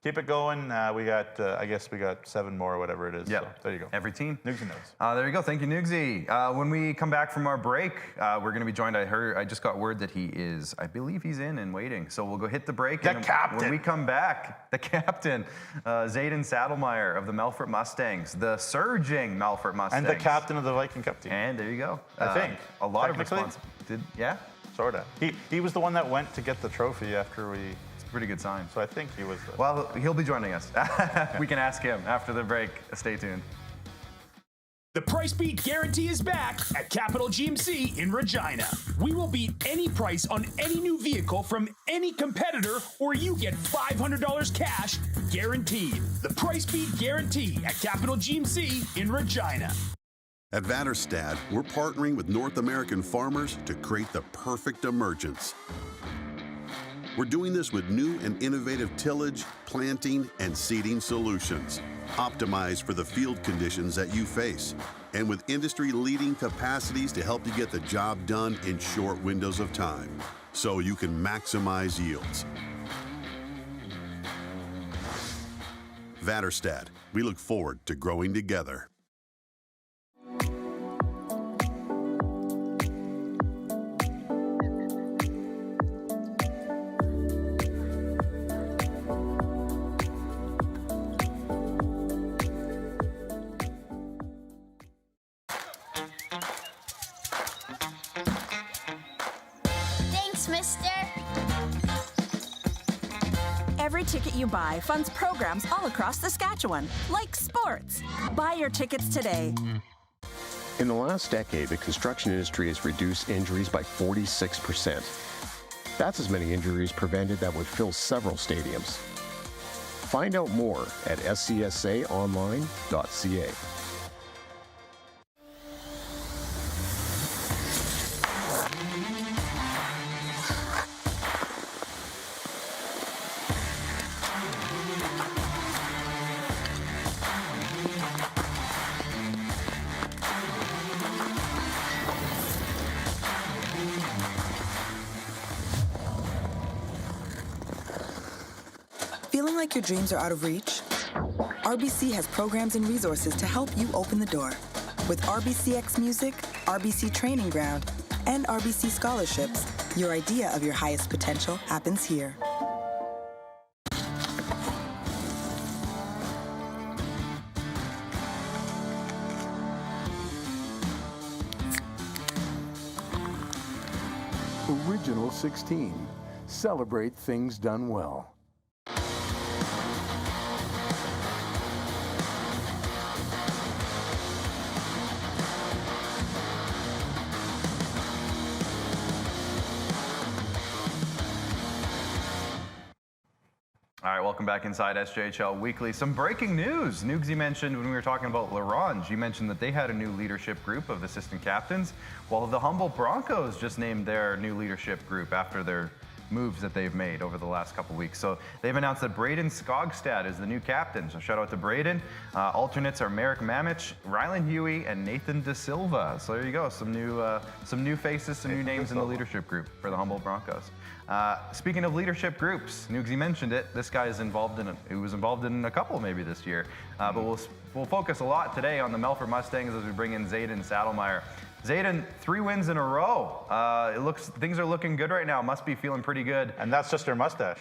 keep it going. We got, I guess we got 7 more or whatever it is. Yeah, so there you go. Every team. Nugs and Notes. There you go. Thank you, Nugsy. When we come back from our break, we're going to be joined. I just got word that he is, I believe he's in and waiting. So we'll go hit the break. The captain. When we come back, the captain, Zayden Saddlemeyer of the Melfort Mustangs, the surging Melfort Mustangs. And the captain of the Viking Cup team. And there you go. I think. A lot of Technically. response. Yeah? Sort of. He was the one that went to get the trophy after we... Pretty good sign. So I think he was the... Well, he'll be joining us. We can ask him after the break. Stay tuned. The Price Beat Guarantee is back at Capital GMC in Regina. We will beat any price on any new vehicle from any competitor, or you get $500 cash guaranteed. The Price Beat Guarantee at Capital GMC in Regina. At Vatterstad, we're partnering with North American farmers to create the perfect emergence. We're doing this with new and innovative tillage, planting, and seeding solutions, optimized for the field conditions that you face, and with industry-leading capacities to help you get the job done in short windows of time, so you can maximize yields. Vatterstad, we look forward to growing together. Every ticket you buy funds programs all across Saskatchewan, like sports. Buy your tickets today. In the last decade, the construction industry has reduced injuries by 46%. That's as many injuries prevented that would fill several stadiums. Find out more at scsaonline.ca. Feeling like your dreams are out of reach? RBC has programs and resources to help you open the door. With RBCX Music, RBC Training Ground, and RBC Scholarships, your idea of your highest potential happens here. Original 16. Celebrate things done well. All right, welcome back inside SJHL Weekly. Some breaking news. Nugsy mentioned when we were talking about LaRange, you mentioned that they had a new leadership group of assistant captains. Well, the Humboldt Broncos just named their new leadership group after their moves that they've made over the last couple weeks. So they've announced that Braden Skogstad is the new captain. So shout out to Braden. Alternates are Merrick Mamich, Rylan Huey, and Nathan De Silva. So there you go, some new faces, some new names in the leadership group for the Humboldt Broncos. Speaking of leadership groups, Nugsy mentioned it. This guy is involved in he was involved in a couple maybe this year. But we'll focus a lot today on the Melfort Mustangs as we bring in Zayden Saddlemeyer. Zayden, 3 wins in a row. Things are looking good right now. Must be feeling pretty good. And that's just your mustache.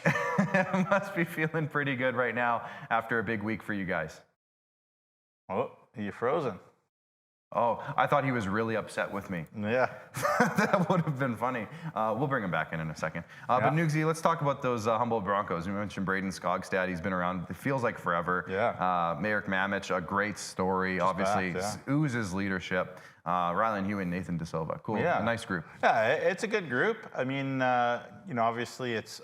Must be feeling pretty good right now after a big week for you guys. Oh, you're frozen. Oh, I thought he was really upset with me. Yeah. That would have been funny. We'll bring him back in a second. But Nugsy, let's talk about those Humboldt Broncos. You mentioned Braden Skogstad. He's been around, it feels like forever. Yeah. Marek Mamich, a great story. Obviously, oozes leadership. Rylan Hugh and Nathan DeSilva. Cool. Yeah. A nice group. Yeah, it's a good group. I mean, obviously it's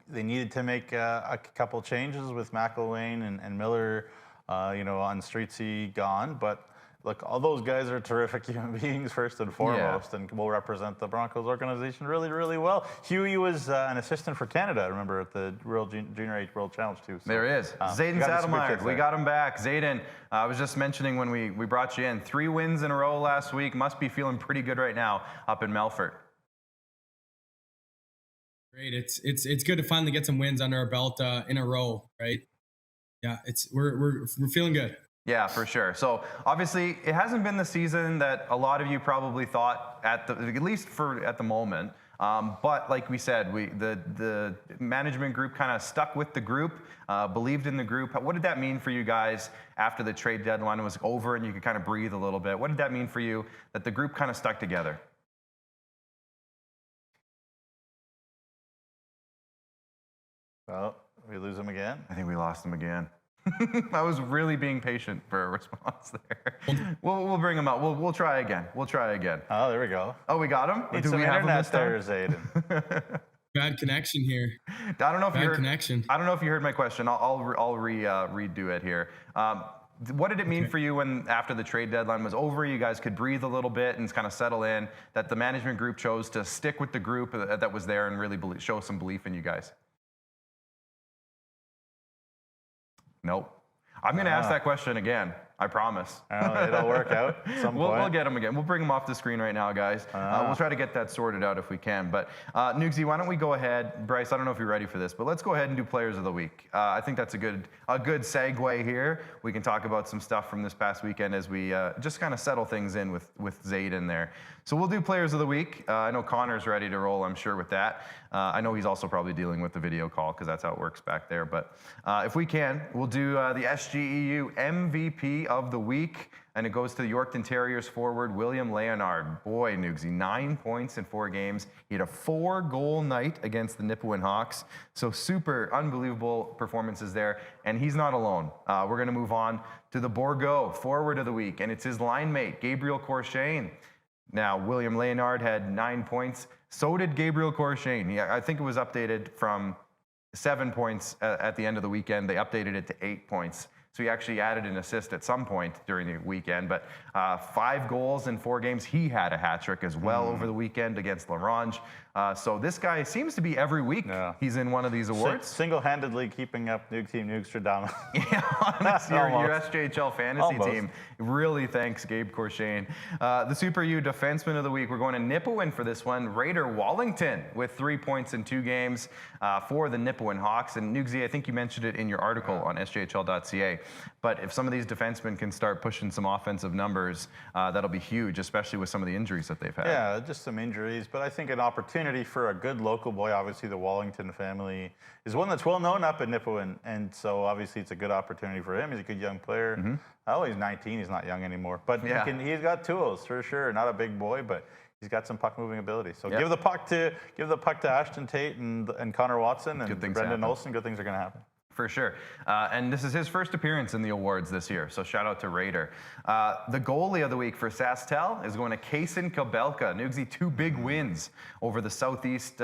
they needed to make a couple changes with McElwain and Miller, on Streetsy gone, but look, all those guys are terrific human beings first and foremost, and will represent the Broncos organization really, really well. Huey was an assistant for Canada, I remember, at the Junior Age World Challenge too. So, there is. Zayden Saddlemeyer, we got him back. Zayden, I was just mentioning when we brought you in, 3 wins in a row last week. Must be feeling pretty good right now up in Melfort. Great. It's good to finally get some wins under our belt in a row, right? Yeah, we're feeling good. Yeah, for sure. So obviously, it hasn't been the season that a lot of you probably thought at the moment. But like we said, the management group kind of stuck with the group, believed in the group. What did that mean for you guys after the trade deadline was over and you could kind of breathe a little bit? What did that mean for you that the group kind of stuck together? Well, we lose him again? I think we lost him again. I was really being patient for a response there. We'll bring him out. We'll try again. We'll try again. Oh, there we go. Oh, we got him? Need some internet there, Zayden. Bad connection here. I don't know if you heard my question. I'll redo it here. What did it mean for you when, after the trade deadline was over, you guys could breathe a little bit and kind of settle in, that the management group chose to stick with the group that was there and really show some belief in you guys? Nope. I'm going to ask that question again. I promise. It'll work out at some point. We'll get him again. We'll bring him off the screen right now, guys. We'll try to get that sorted out if we can. But Nugsy, why don't we go ahead? Bryce, I don't know if you're ready for this, but let's go ahead and do Players of the Week. I think that's a good segue here. We can talk about some stuff from this past weekend as we just kind of settle things in with Zayden there. So we'll do Players of the Week. I know Connor's ready to roll, I'm sure, with that. I know he's also probably dealing with the video call because that's how it works back there. But if we can, we'll do the SJHL MVP of the week, and it goes to the Yorkton Terriers forward, William Leonard. Boy, Nugsy, 9 points in 4 games. He had a 4-goal night against the Nipawin Hawks. So super unbelievable performances there, and he's not alone. We're going to move on to the Borgo forward of the week, and it's his line mate, Gabriel Courchain. Now, William Leonard had 9 points. So did Gabriel Courchain. I think it was updated from 7 points at the end of the weekend. They updated it to 8 points. So he actually added an assist at some point during the weekend. But 5 goals in 4 games. He had a hat trick as well over the weekend against L'Orange. So this guy seems to be every week he's in one of these awards. Single-handedly keeping up Team Nugstradama. Yeah, honestly, your SJHL fantasy team really thanks Gabe Courchain. The Super U Defenseman of the Week, we're going to Nipawin for this one. Raider Wallington with 3 points in 2 games for the Nipawin Hawks. And Nugsy, I think you mentioned it in your article on SJHL.ca. But if some of these defensemen can start pushing some offensive numbers, that'll be huge, especially with some of the injuries that they've had. Yeah, just some injuries, but I think an opportunity for a good local boy. Obviously, the Wallington family is one that's well known up in Nipawin, and so obviously it's a good opportunity for him. He's a good young player. Oh, he's 19. He's not young anymore, but he's got tools for sure. Not a big boy, but he's got some puck moving ability. So give the puck to Ashton Tate and Connor Watson and Brendan Olsen. Good things are going to happen. For sure. And this is his first appearance in the awards this year, so shout out to Raider. The goalie of the week for Sastel is going to Kaysen Kabelka. Nugsy, 2 big wins over the Southeast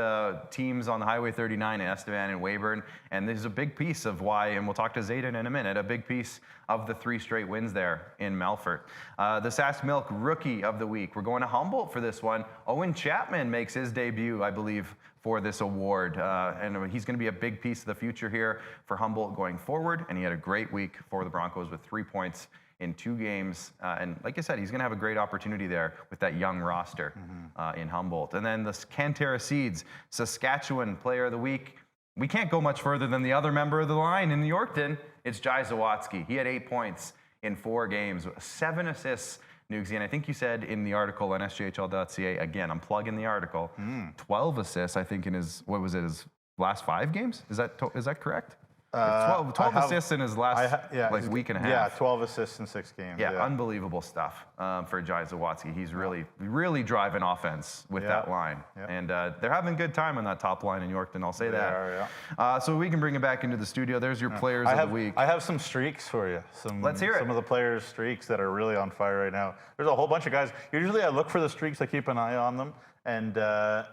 teams on the Highway 39 in Estevan and Weyburn. And this is a big piece of why, and we'll talk to Zayden in a minute, a big piece of the 3 straight wins there in Melfort. The Sask Milk Rookie of the Week. We're going to Humboldt for this one. Owen Chapman makes his debut, I believe, for this award. And he's going to be a big piece of the future here for Humboldt going forward. And he had a great week for the Broncos with 3 points in 2 games. And like I said, he's going to have a great opportunity there with that young roster in Humboldt. And then the Cantera Seeds Saskatchewan Player of the Week. We can't go much further than the other member of the line in Yorkton. It's Jai Zawatsky. He had 8 points in 4 games, 7 assists. Nugsy, and I think you said in the article on SJHL.ca, again, I'm plugging the article, 12 assists, I think, in his last 5 games? Is that correct? 12 assists in his last week and a half. Yeah, 12 assists in 6 games. Yeah, unbelievable stuff for Jai Zawatsky. He's really driving offense with that line. Yeah. And they're having a good time on that top line in Yorkton, I'll say that. So we can bring it back into the studio. There's your players of the week. I have some streaks for you. Let's hear it. Some of the players' streaks that are really on fire right now. There's a whole bunch of guys. Usually I look for the streaks, I keep an eye on them. And there's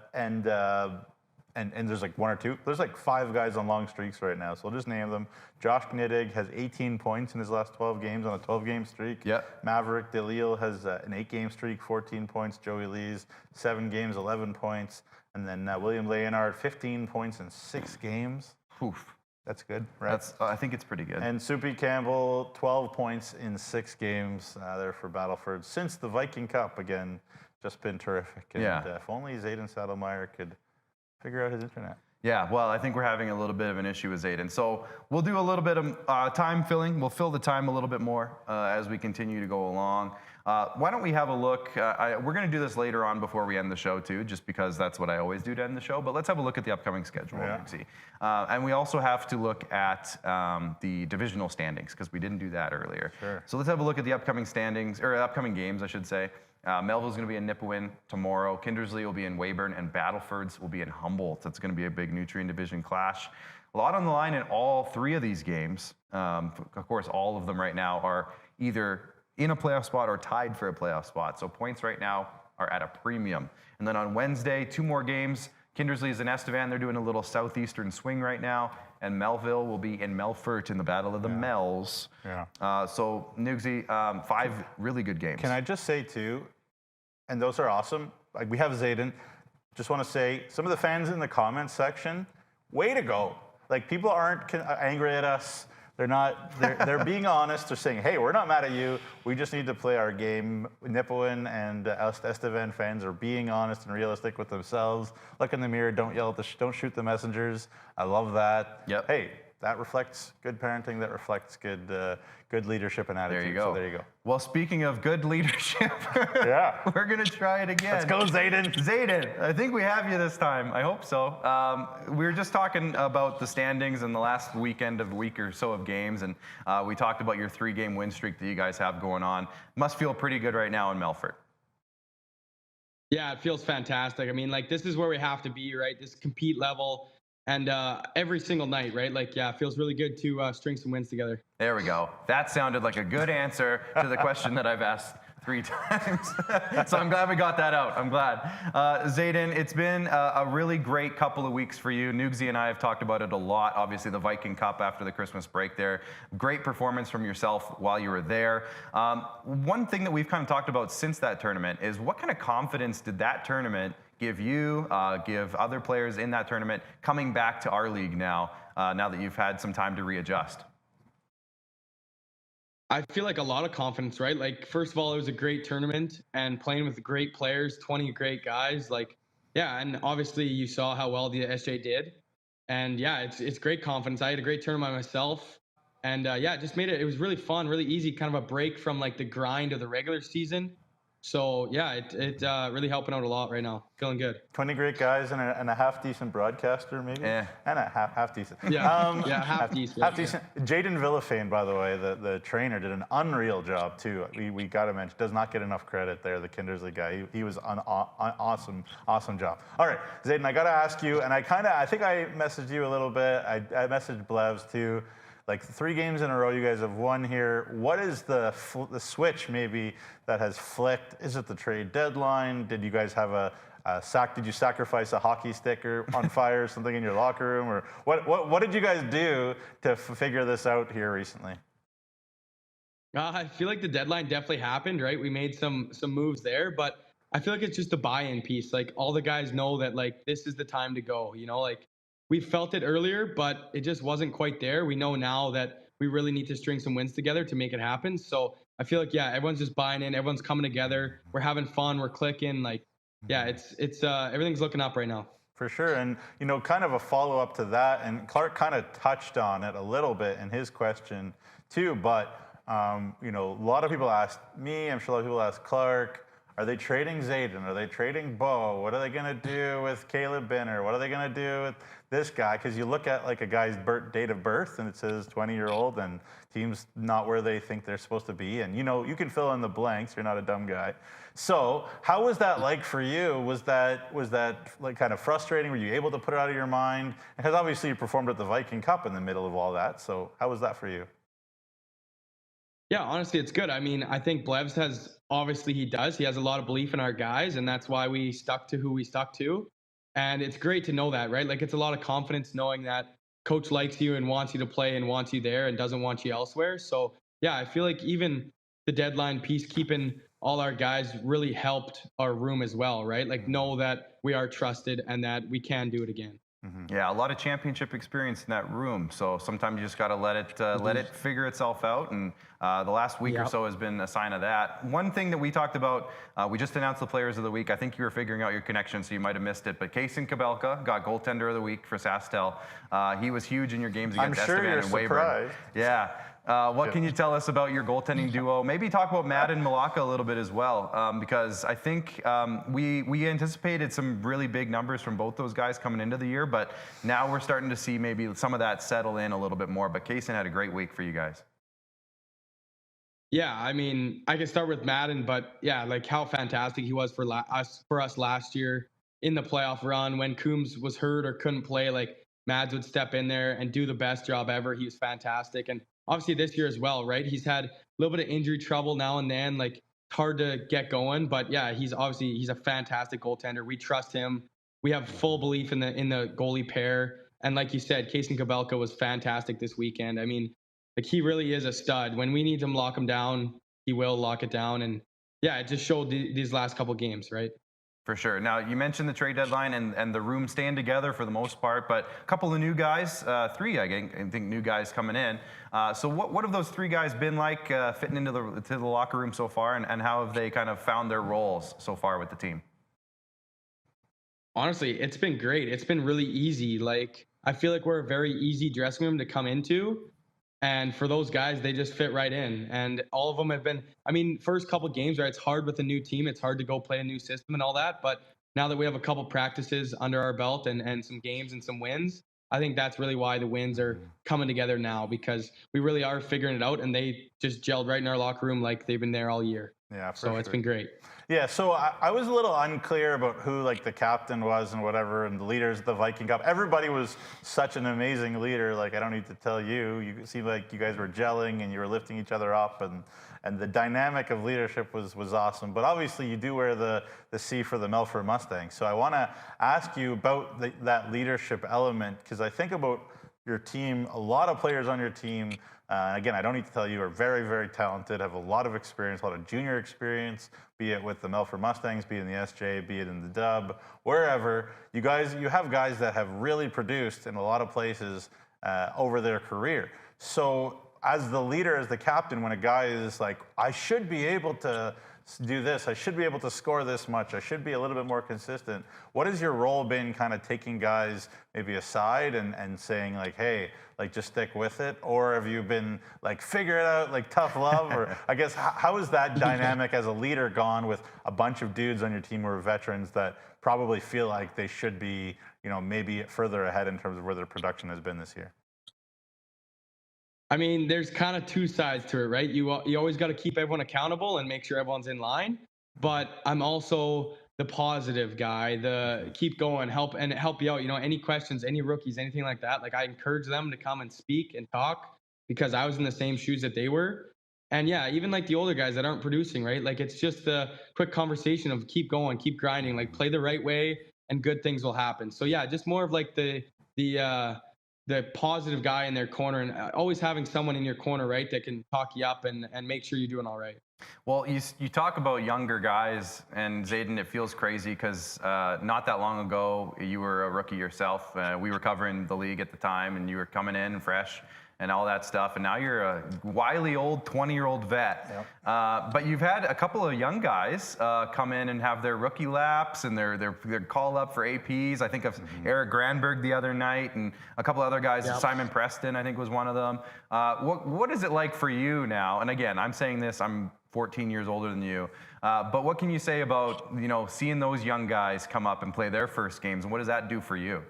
like 1 or 2. There's like 5 guys on long streaks right now, so I'll just name them. Josh Gniddig has 18 points in his last 12 games on a 12-game streak. Yep. Maverick DeLille has an 8-game streak, 14 points. Joey Lees, 7 games, 11 points. And then William Leonard, 15 points in 6 games. Oof. That's good, right? I think it's pretty good. And Soupy Campbell, 12 points in 6 games there for Battleford. Since the Viking Cup, again, just been terrific. And if only Zayden Saddlemeyer could figure out his internet. Yeah, well, I think we're having a little bit of an issue with Zayden. So we'll do a little bit of time filling. We'll fill the time a little bit more as we continue to go along. Why don't we have a look? We're going to do this later on before we end the show, too, just because that's what I always do to end the show. But let's have a look at the upcoming schedule. And we also have to look at the divisional standings, because we didn't do that earlier. Sure. So let's have a look at the upcoming standings, or upcoming games, I should say. Melville's going to be in Nipawin tomorrow. Kindersley will be in Weyburn, and Battleford's will be in Humboldt. That's going to be a big Nutrien Division clash. A lot on the line in all 3 of these games. Of course, all of them right now are either in a playoff spot or tied for a playoff spot. So points right now are at a premium. And then on Wednesday, 2 more games. Kindersley's in Estevan. They're doing a little southeastern swing right now. And Melville will be in Melfort in the Battle of the Mells. So, Nugsy, 5 really good games. Can I just say, too, and those are awesome. Like, we have Zayden. Just want to say, some of the fans in the comments section, way to go. Like, people aren't angry at us. They're not. They're being honest. They're saying, "Hey, we're not mad at you. We just need to play our game." Nipawin and Estevan fans are being honest and realistic with themselves. Look in the mirror. Don't yell at don't shoot the messengers. I love that. Yep. Hey, that reflects good parenting. That reflects good leadership and attitude. There you go. So there you go. Well, speaking of good leadership, we're going to try it again. Let's go, Zayden. Zayden, I think we have you this time. I hope so. We were just talking about the standings and the last week or so of games, and we talked about your 3-game win streak that you guys have going on. Must feel pretty good right now in Melfort. Yeah, it feels fantastic. I mean, like, this is where we have to be, right? This compete level. And every single night, right? Like, yeah, it feels really good to string some wins together. There we go. That sounded like a good answer to the question that I've asked 3 times. So I'm glad we got that out. I'm glad. Zayden, it's been a really great couple of weeks for you. Nugsy and I have talked about it a lot. Obviously, the Viking Cup after the Christmas break there. Great performance from yourself while you were there. One thing that we've kind of talked about since that tournament is what kind of confidence did that tournament give you, give other players in that tournament coming back to our league now, now that you've had some time to readjust? I feel like a lot of confidence, right? Like, first of all, it was a great tournament and playing with great players, 20 great guys. Like, yeah, and obviously you saw how well the SJ did. And yeah, it's great confidence. I had a great tournament myself. And yeah, it just made it was really fun, really easy, kind of a break from like the grind of the regular season. So yeah, it really helping out a lot right now. Feeling good. 20 great guys and a half decent broadcaster, maybe. Yeah. And a half decent. Yeah. Half decent. Half decent. Jaden Villafane, by the way, the trainer, did an unreal job too. We got to mention, does not get enough credit there. The Kindersley guy, he was an awesome job. All right, Zayden, I got to ask you, and I think I messaged you a little bit. I messaged Blevs too. Like 3 games in a row you guys have won here. What is the switch maybe that has flicked? Is it the trade deadline? Did you guys have did you sacrifice a hockey stick on fire or something in your locker room? Or what did you guys do to figure this out here recently? I feel like the deadline definitely happened, right? We made some moves there, but I feel like it's just a buy-in piece. Like, all the guys know that, like, this is the time to go, you know, like, we felt it earlier, but it just wasn't quite there. We know now that we really need to string some wins together to make it happen. So I feel like, yeah, everyone's just buying in. Everyone's coming together. We're having fun. We're clicking. Like, yeah, it's everything's looking up right now. For sure. And, you know, kind of a follow-up to that, and Clark kind of touched on it a little bit in his question too, but, you know, a lot of people asked me, I'm sure a lot of people asked Clark, Are they trading Zayden? Are they trading Bo? What are they going to do with Caleb Binner? What are they going to do with this guy? Because you look at like a guy's date of birth and it says 20-year-old and team's not where they think they're supposed to be. And, you know, you can fill in the blanks. You're not a dumb guy. So how was that like for you? Was that like kind of frustrating? Were you able to put it out of your mind? Because obviously you performed at the Viking Cup in the middle of all that. So how was that for you? Yeah, honestly, it's good. I mean, I think Blevs has, obviously he does. He has a lot of belief in our guys, and that's why we stuck to who we stuck to. And it's great to know that, right? Like, it's a lot of confidence knowing that coach likes you and wants you to play and wants you there and doesn't want you elsewhere. So, yeah, I feel like even the deadline piece, keeping all our guys really helped our room as well, right? Like, know that we are trusted and that we can do it again. Yeah, a lot of championship experience in that room. So sometimes you just got to let it figure itself out. And the last week or so has been a sign of that. One thing that we talked about, we just announced the players of the week. I think you were figuring out your connection, so you might have missed it. But Kaysen Kabelka got goaltender of the week for SaskTel. He was huge in your games against Estevan and Weyburn. Yeah. What can you tell us about your goaltending duo? Maybe talk about Matt and Malaka a little bit as well, because I think we anticipated some really big numbers from both those guys coming into the year, but now we're starting to see maybe some of that settle in a little bit more. But Kaysen had a great week for you guys. Yeah, I mean, I can start with Madden, but yeah, like how fantastic he was for us last year in the playoff run when Coombs was hurt or couldn't play. Like Mads would step in there and do the best job ever. He was fantastic, and obviously this year as well, right? He's had a little bit of injury trouble now and then, like it's hard to get going, but yeah, he's a fantastic goaltender. We trust him. We have full belief in the goalie pair, and like you said, Kaysen Kabelka was fantastic this weekend. I mean, like he really is a stud. When we need to lock him down, he will lock it down. And yeah, it just showed these last couple games, right? For sure. Now, you mentioned the trade deadline and the room staying together for the most part, but a couple of new guys, three, I think, new guys coming in. So what have those three guys been like fitting into the locker room so far, and how have they kind of found their roles so far with the team? Honestly, it's been great. It's been really easy. Like, I feel like we're a very easy dressing room to come into. And for those guys, they just fit right in. And all of them have been, I mean, first couple games, right? It's hard with a new team. It's hard to go play a new system and all that. But now that we have a couple practices under our belt and some games and some wins, I think that's really why the wins are coming together now, because we really are figuring it out, and they just gelled right in our locker room like they've been there all year. Yeah, so it's been great. Yeah, so I was a little unclear about who like the captain was and whatever, and the leaders of the Viking Cup. Everybody was such an amazing leader. Like, I don't need to tell you. You seemed like you guys were gelling and you were lifting each other up, and the dynamic of leadership was awesome. But obviously, you do wear the C for the Melfort Mustangs. So I want to ask you about that leadership element, because I think about your team. A lot of players on your team. Again, I don't need to tell you, are very, very talented, have a lot of experience, a lot of junior experience, be it with the Melfort Mustangs, be it in the SJ, be it in the Dub, wherever. You have guys that have really produced in a lot of places over their career. So as the leader, as the captain, when a guy is like, I should be able to do this, I should be able to score this much, I should be a little bit more consistent. What has your role been, kind of taking guys maybe aside and saying like, hey, like just stick with it? Or have you been like, figure it out, like tough love? Or I guess, how is that dynamic as a leader gone with a bunch of dudes on your team who are veterans that probably feel like they should be, you know, maybe further ahead in terms of where their production has been this year? I mean, there's kind of two sides to it, right? You always got to keep everyone accountable and make sure everyone's in line. But I'm also the positive guy, the keep going, help you out. You know, any questions, any rookies, anything like that. Like, I encourage them to come and speak and talk, because I was in the same shoes that they were. And yeah, even like the older guys that aren't producing, right? Like, it's just the quick conversation of keep going, keep grinding, like play the right way and good things will happen. So yeah, just more of like the positive guy in their corner, and always having someone in your corner, right, that can talk you up and make sure you're doing all right. Well, you talk about younger guys, and Zayden, it feels crazy because not that long ago, you were a rookie yourself. We were covering the league at the time, and you were coming in fresh and all that stuff, and now you're a wily old 20-year-old vet. Yep. But you've had a couple of young guys come in and have their rookie laps, and they're called up for APs. I think of Eric Granberg the other night, and a couple other guys. Yep. Simon Preston, I think, was one of them. What is it like for you now? And again, I'm saying this, I'm 14 years older than you. But what can you say about, seeing those young guys come up and play their first games, and what does that do for you?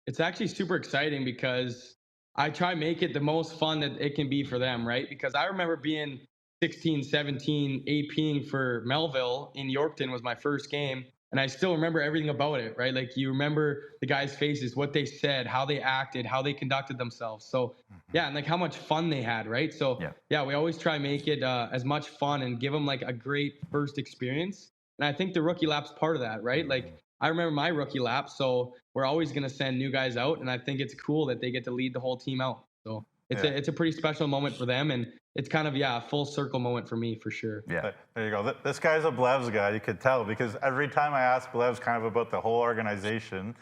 It's actually super exciting because I try to make it the most fun that it can be for them, right? Because I remember being 16, 17, APing for Melville in Yorkton was my first game. And I still remember everything about it, right? Like you remember the guys' faces, what they said, how they acted, how they conducted themselves. So yeah, and like how much fun they had, right? So yeah, we always try to make it as much fun and give them like a great first experience. And I think the rookie lap's part of that, right? Like I remember my rookie lap, so we're always going to send new guys out. And I think it's cool that they get to lead the whole team out. So it's a pretty special moment for them. And it's kind of, a full circle moment for me, for sure. Yeah. There you go. This guy's a Blevs guy, you could tell, because every time I ask Blevs kind of about the whole organization,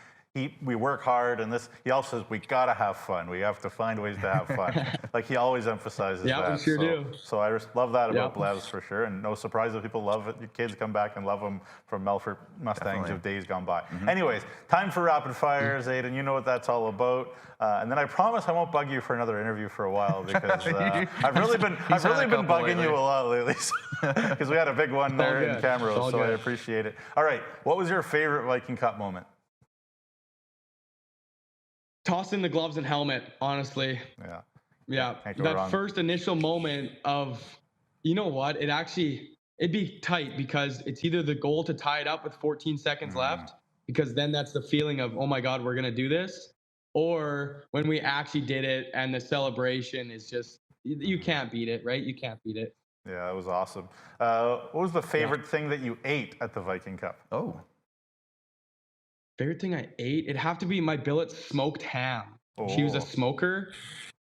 we work hard, and he also says we gotta have fun. We have to find ways to have fun. Like he always emphasizes that. Yeah, we sure do. So I just love that about Blevs for sure, and no surprise that people love it. The kids come back and love them from Melfort Mustangs of days gone by. Anyways, time for rapid fire, Zayden. You know what that's all about. And then I promise I won't bug you for another interview for a while, because I've really been bugging you a lot lately, because we had a big one there in Camrose, so I appreciate it. All right, what was your favorite Viking Cup moment? Tossing the gloves and helmet, honestly. Yeah. That first initial moment of, you know what? It'd be tight, because it's either the goal to tie it up with 14 seconds left, because then that's the feeling of, oh my God, we're going to do this. Or when we actually did it and the celebration is just, you can't beat it, right? You can't beat it. Yeah, that was awesome. What was the favorite thing that you ate at the Viking Cup? Oh. Favorite thing I ate? It'd have to be my billet's smoked ham. Oh. She was a smoker,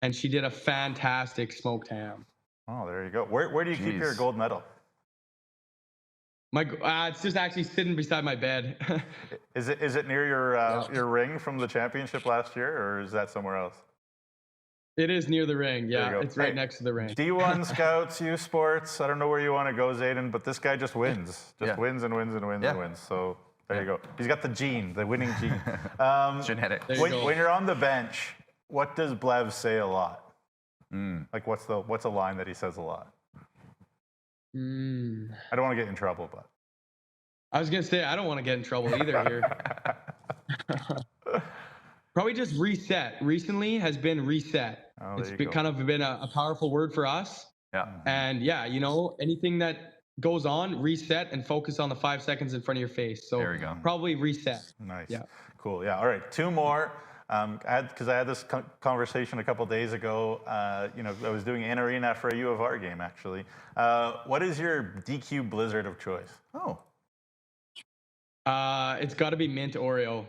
and she did a fantastic smoked ham. Oh, there you go. Where do you keep your gold medal? It's just actually sitting beside my bed. Is it near your ring from the championship last year, or is that somewhere else? It is near the ring. Yeah, it's right next to the ring. D1 Scouts, U Sports. I don't know where you want to go, Zayden, but this guy just wins. Wins and wins and wins and wins. So there you go. He's got the winning gene. Genetic. When you're on the bench, what does Blev say a lot? Like what's a line that he says a lot? I don't want to get in trouble, but I was gonna say I don't want to get in trouble either here. Probably just reset. Recently has been reset. It's kind of been a powerful word for us. Yeah. And anything that goes on, reset and focus on the 5 seconds in front of your face. So there we go. Probably reset. Nice. Yeah. Cool. Yeah. All right. Two more. Because I had this conversation a couple days ago. I was doing an arena for a U of R game, actually. What is your DQ Blizzard of choice? Oh. It's got to be mint Oreo.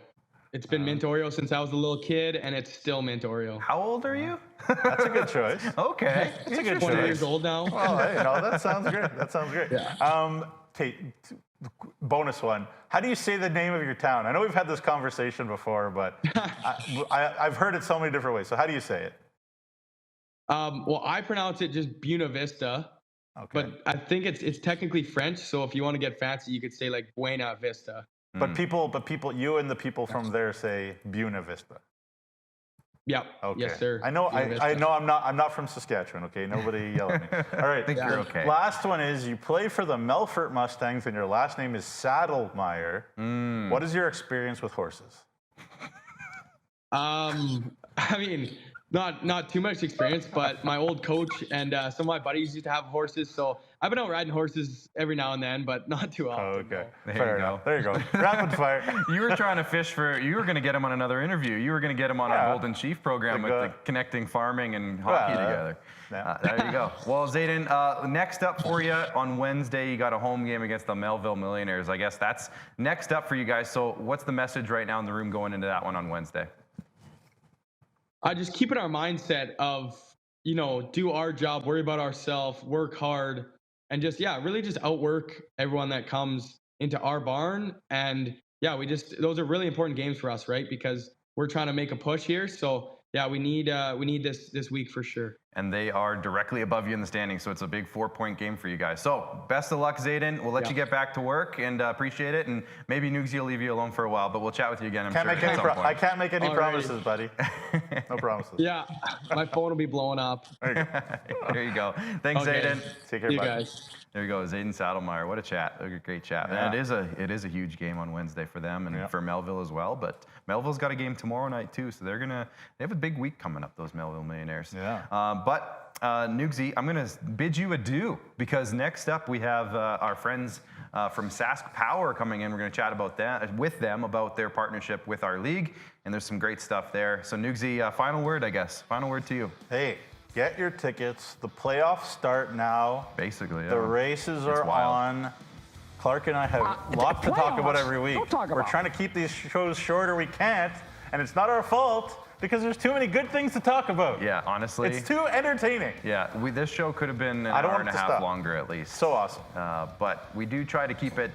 It's been mint Oreo since I was a little kid, and it's still mint Oreo. How old are you? That's a good choice. Okay. That's a good 20 choice. years old now. Oh, hey, that sounds great. That sounds great. Yeah. Okay, bonus one. How do you say the name of your town? I know we've had this conversation before, but I've heard it so many different ways. So how do you say it? Well, I pronounce it just Buena Vista. Okay. But I think it's technically French. So if you want to get fancy, you could say like Buena Vista. But people, you and the people from there say Buena Vista. Yep. Okay. Yes, sir. I know. I know. I'm not from Saskatchewan. Okay. Nobody yell at me. All right. I think you're okay. Last one is you play for the Melfort Mustangs and your last name is Saddlemeyer. What is your experience with horses? I mean, not too much experience, but my old coach and some of my buddies used to have horses, so I've been out riding horses every now and then, but not too often. Okay. No. There you go. Rapid fire. You were trying to you were going to get him on another interview. You were going to get him on our Golden Chief program with the connecting farming and hockey together. There you go. Well, Zayden, next up for you on Wednesday, you got a home game against the Melville Millionaires. I guess that's next up for you guys. So what's the message right now in the room going into that one on Wednesday? Just keep in our mindset of, do our job, worry about ourselves, work hard, and just, really just outwork everyone that comes into our barn. And those are really important games for us, right? Because we're trying to make a push here. So we need this week for sure. And they are directly above you in the standings, so it's a big 4-point game for you guys. So best of luck, Zayden. We'll let you get back to work and appreciate it. And maybe Nugsy will leave you alone for a while, but we'll chat with you again. I can't make any promises, buddy. No promises. Yeah, my phone will be blowing up. There you go. Thanks, Zayden. Take care, you buddy. guys. There you go, Zayden Saddlemeyer. What a chat! A great chat. Yeah. And it is a huge game on Wednesday for them and for Melville as well. But Melville's got a game tomorrow night too, so they have a big week coming up. Those Melville Millionaires. Yeah. But Nugsy, I'm gonna bid you adieu because next up we have our friends from Sask Power coming in. We're gonna chat about that with them about their partnership with our league, and there's some great stuff there. So Nugsy, final word, I guess. Final word to you. Hey. Get your tickets. The playoffs start now. Basically, the races are on. Clark and I have lots to talk about every week. We're trying to keep these shows shorter. We can't, and it's not our fault because there's too many good things to talk about. Yeah, honestly. It's too entertaining. Yeah, this show could have been an hour and a half longer at least. So awesome. But we do try to keep it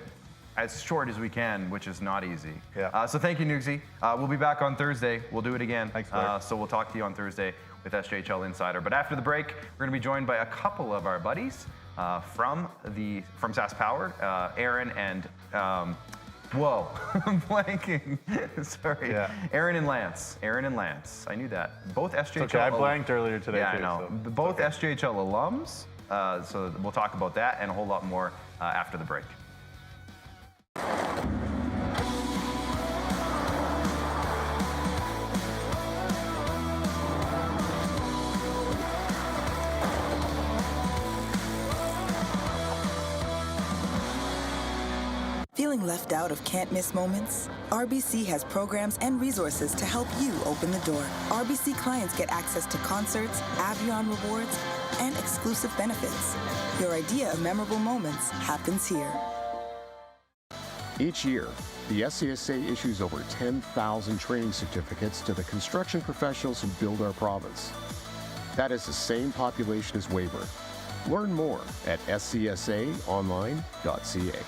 as short as we can, which is not easy. Yeah. So thank you, Nugsy. We'll be back on Thursday. We'll do it again. Thanks, Clark. So we'll talk to you on Thursday with SJHL Insider. But after the break, we're going to be joined by a couple of our buddies from SAS Power, Aaron and whoa, I'm blanking. Sorry. Yeah. Aaron and Lance. I knew that. Both SJHL. Okay, I blanked earlier today. Yeah, too, I know. So Both SJHL alums. So we'll talk about that and a whole lot more after the break. Feeling left out of can't-miss moments? RBC has programs and resources to help you open the door. RBC clients get access to concerts, Avion rewards, and exclusive benefits. Your idea of memorable moments happens here. Each year, the SCSA issues over 10,000 training certificates to the construction professionals who build our province. That is the same population as Weyburn. Learn more at scsaonline.ca.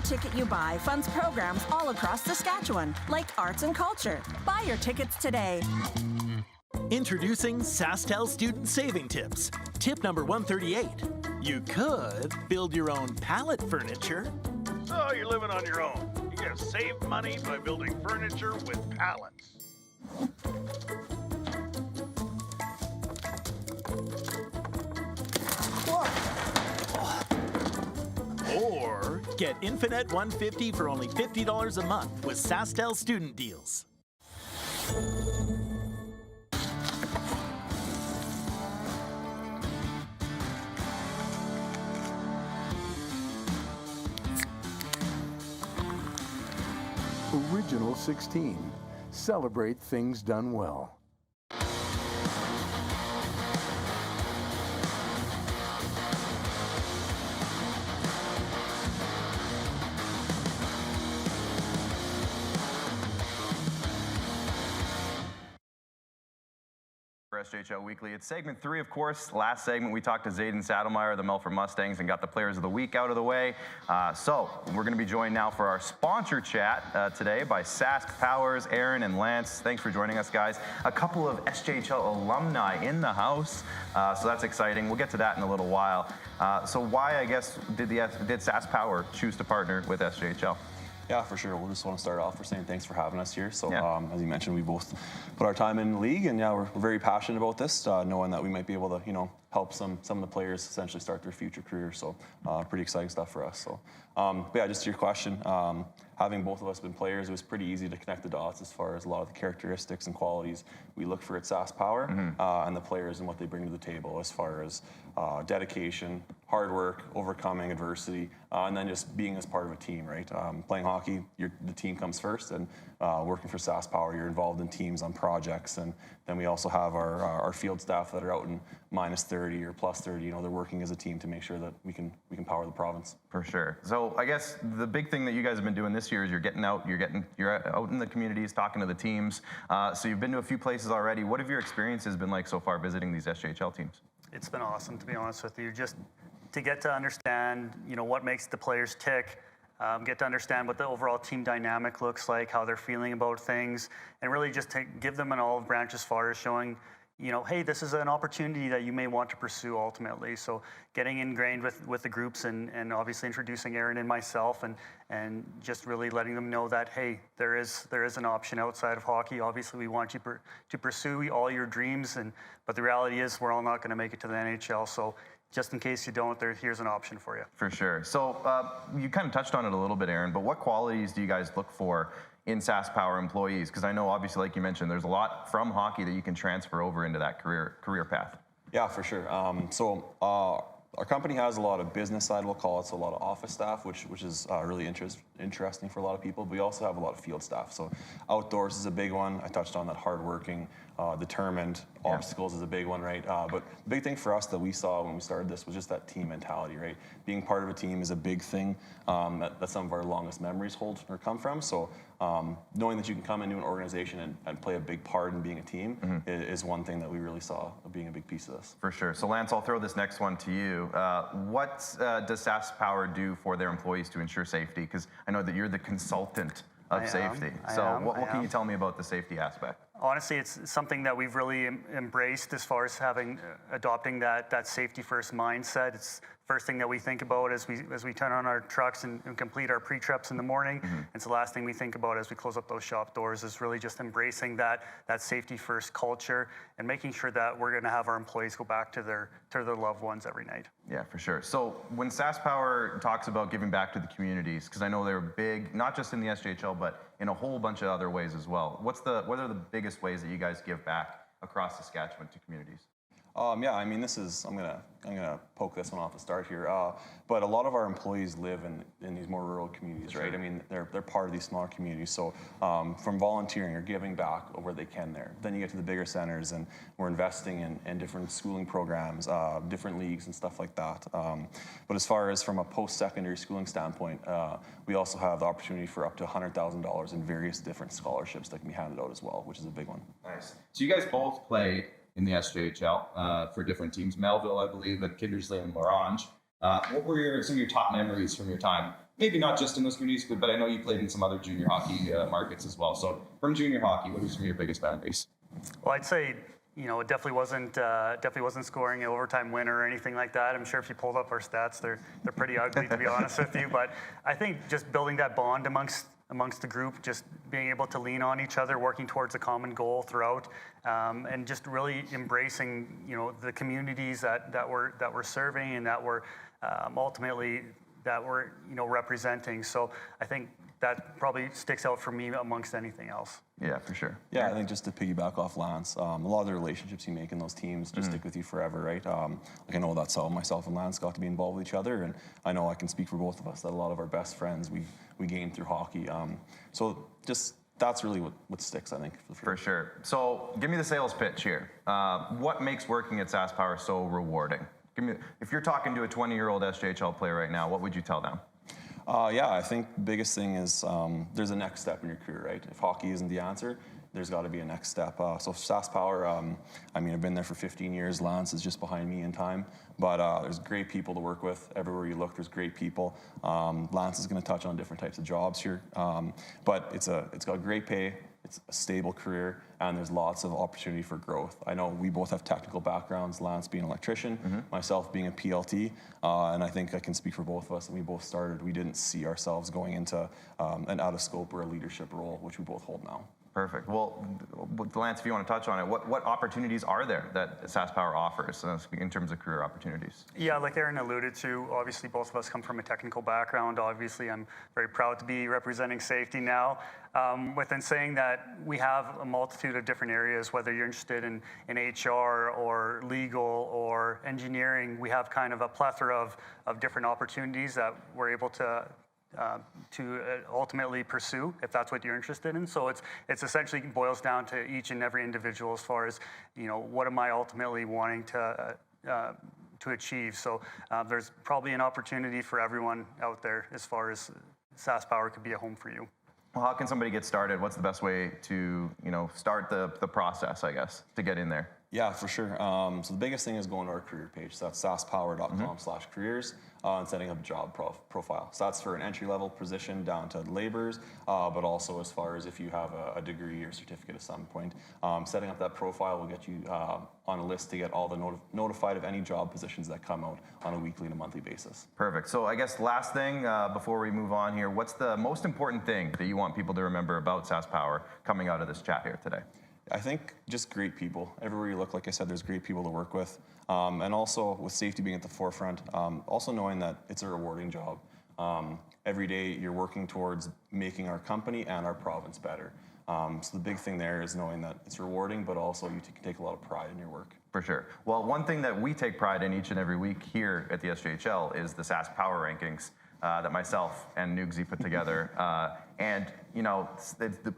Ticket you buy funds programs all across Saskatchewan, like arts and culture. Buy your tickets today. Introducing SaskTel Student Saving Tips. Tip number 138. You could build your own pallet furniture. So you're living on your own. You can save money by building furniture with pallets. Or get Infinite 150 for only $50 a month with SaskTel student deals. Original 16. Celebrate things done well. SJHL Weekly. It's segment 3, of course. Last segment, we talked to Zayden Saddlemeyer of the Melfort Mustangs and got the Players of the Week out of the way. So we're going to be joined now for our sponsor chat today by Sask Powers, Aaron and Lance. Thanks for joining us, guys. A couple of SJHL alumni in the house, so that's exciting. We'll get to that in a little while. So why, I guess, did Sask Power choose to partner with SJHL? Yeah, for sure. We'll just want to start off for saying thanks for having us here. So, as you mentioned, we both put our time in the league, and we're very passionate about this, knowing that we might be able to, help some of the players essentially start their future career. So pretty exciting stuff for us. So but yeah, just to your question, having both of us been players, it was pretty easy to connect the dots as far as a lot of the characteristics and qualities we look for at SAS Power, and the players and what they bring to the table as far as dedication, hard work, overcoming adversity, and then just being as part of a team, right? Playing hockey, the team comes first, and working for SAS Power, you're involved in teams on projects, and then we also have our field staff that are out in -30 or +30. You know, they're working as a team to make sure that we can power the province. For sure. So I guess the big thing that you guys have been doing this year is you're out in the communities, talking to the teams. So you've been to a few places already. What have your experiences been like so far visiting these SJHL teams? It's been awesome, to be honest with you. Just to get to understand, what makes the players tick, get to understand what the overall team dynamic looks like, how they're feeling about things, and really just to give them an olive branch as far as showing, hey, this is an opportunity that you may want to pursue ultimately. So getting ingrained with the groups and obviously introducing Aaron and myself and just really letting them know that, hey, there is an option outside of hockey. Obviously, we want you to pursue all your dreams, but the reality is we're all not going to make it to the NHL. So just in case you don't, here's an option for you. For sure. So you kind of touched on it a little bit, Aaron, but what qualities do you guys look for in SAS Power employees? Because I know, obviously, like you mentioned, there's a lot from hockey that you can transfer over into that career path. Yeah, for sure. Our company has a lot of business side, we'll call it, so a lot of office staff, which is really interesting for a lot of people. But we also have a lot of field staff. So outdoors is a big one. I touched on that hardworking, determined. Obstacles is a big one, right? But the big thing for us that we saw when we started this was just that team mentality, right? Being part of a team is a big thing that some of our longest memories hold or come from. So knowing that you can come into an organization and play a big part in being a team is one thing that we really saw being a big piece of this. For sure. So Lance, I'll throw this next one to you. What does SAS Power do for their employees to ensure safety? Because I know that you're the consultant of safety. So what can you tell me about the safety aspect? Honestly, it's something that we've really embraced as far as adopting that safety first mindset. It's first thing that we think about as we turn on our trucks and complete our pre-trips in the morning. It's the last thing we think about as we close up those shop doors, is really just embracing that safety first culture and making sure that we're going to have our employees go back to their loved ones every night. Yeah, for sure. So when SAS Power talks about giving back to the communities, because I know they're big, not just in the SJHL, but in a whole bunch of other ways as well. What are the biggest ways that you guys give back across Saskatchewan to communities? Yeah, I mean, I'm gonna poke this one off the start here. But a lot of our employees live in these more rural communities, right? I mean, they're part of these smaller communities. So from volunteering or giving back where they can there. Then you get to the bigger centers, and we're investing in different schooling programs, different leagues and stuff like that. But as far as from a post-secondary schooling standpoint, we also have the opportunity for up to $100,000 in various different scholarships that can be handed out as well, which is a big one. Nice. So you guys both play in the SJHL for different teams, Melville, I believe, and Kindersley and Lorange. What were some of your top memories from your time? Maybe not just in those communities, but I know you played in some other junior hockey markets as well. So from junior hockey, what are some of your biggest memories? Well, I'd say, it definitely wasn't scoring an overtime winner or anything like that. I'm sure if you pulled up our stats, they're pretty ugly, to be honest with you. But I think just building that bond amongst the group, just being able to lean on each other, working towards a common goal throughout, and just really embracing, the communities that we're serving and that we're ultimately representing. So I think that probably sticks out for me amongst anything else. Yeah, for sure. Yeah, I think just to piggyback off Lance, a lot of the relationships you make in those teams just stick with you forever, right? I know that's how myself and Lance got to be involved with each other, and I know I can speak for both of us that a lot of our best friends we gained through hockey. So just that's really what sticks, I think. For sure. So give me the sales pitch here. What makes working at SAS Power so rewarding? If you're talking to a 20-year-old SJHL player right now, what would you tell them? Yeah, I think the biggest thing is there's a next step in your career, right? If hockey isn't the answer, there's got to be a next step. So SAS Power, I've been there for 15 years. Lance is just behind me in time. But there's great people to work with. Everywhere you look, there's great people. Lance is going to touch on different types of jobs here. But it's got great pay. It's a stable career, and there's lots of opportunity for growth. I know we both have technical backgrounds, Lance being an electrician, myself being a PLT, and I think I can speak for both of us. And we both started, we didn't see ourselves going into an out-of-scope or a leadership role, which we both hold now. Perfect. Well, Lance, if you want to touch on it, what opportunities are there that SaskPower offers in terms of career opportunities? Yeah, like Aaron alluded to, obviously both of us come from a technical background. Obviously, I'm very proud to be representing safety now. Within saying that, we have a multitude of different areas, whether you're interested in HR or legal or engineering. We have kind of a plethora of different opportunities that we're able to ultimately pursue if that's what you're interested in. So it's essentially boils down to each and every individual as far as, what am I ultimately wanting to achieve. So there's probably an opportunity for everyone out there as far as SaskPower could be a home for you. Well, how can somebody get started? What's the best way to, start the process, I guess, to get in there? Yeah, for sure. So the biggest thing is going to our career page. So that's saskpower.com/careers and setting up a job profile. So that's for an entry-level position down to laborers, but also as far as if you have a degree or certificate at some point. Setting up that profile will get you on a list to get all the notified of any job positions that come out on a weekly and a monthly basis. Perfect. So I guess last thing before we move on here, what's the most important thing that you want people to remember about SaskPower coming out of this chat here today? I think just great people. Everywhere you look, like I said, there's great people to work with. And also with safety being at the forefront, also knowing that it's a rewarding job. Every day you're working towards making our company and our province better. So the big thing there is knowing that it's rewarding, but also you can take a lot of pride in your work. For sure. Well, one thing that we take pride in each and every week here at the SJHL is the SaskPower rankings that myself and Nugsy put together. And,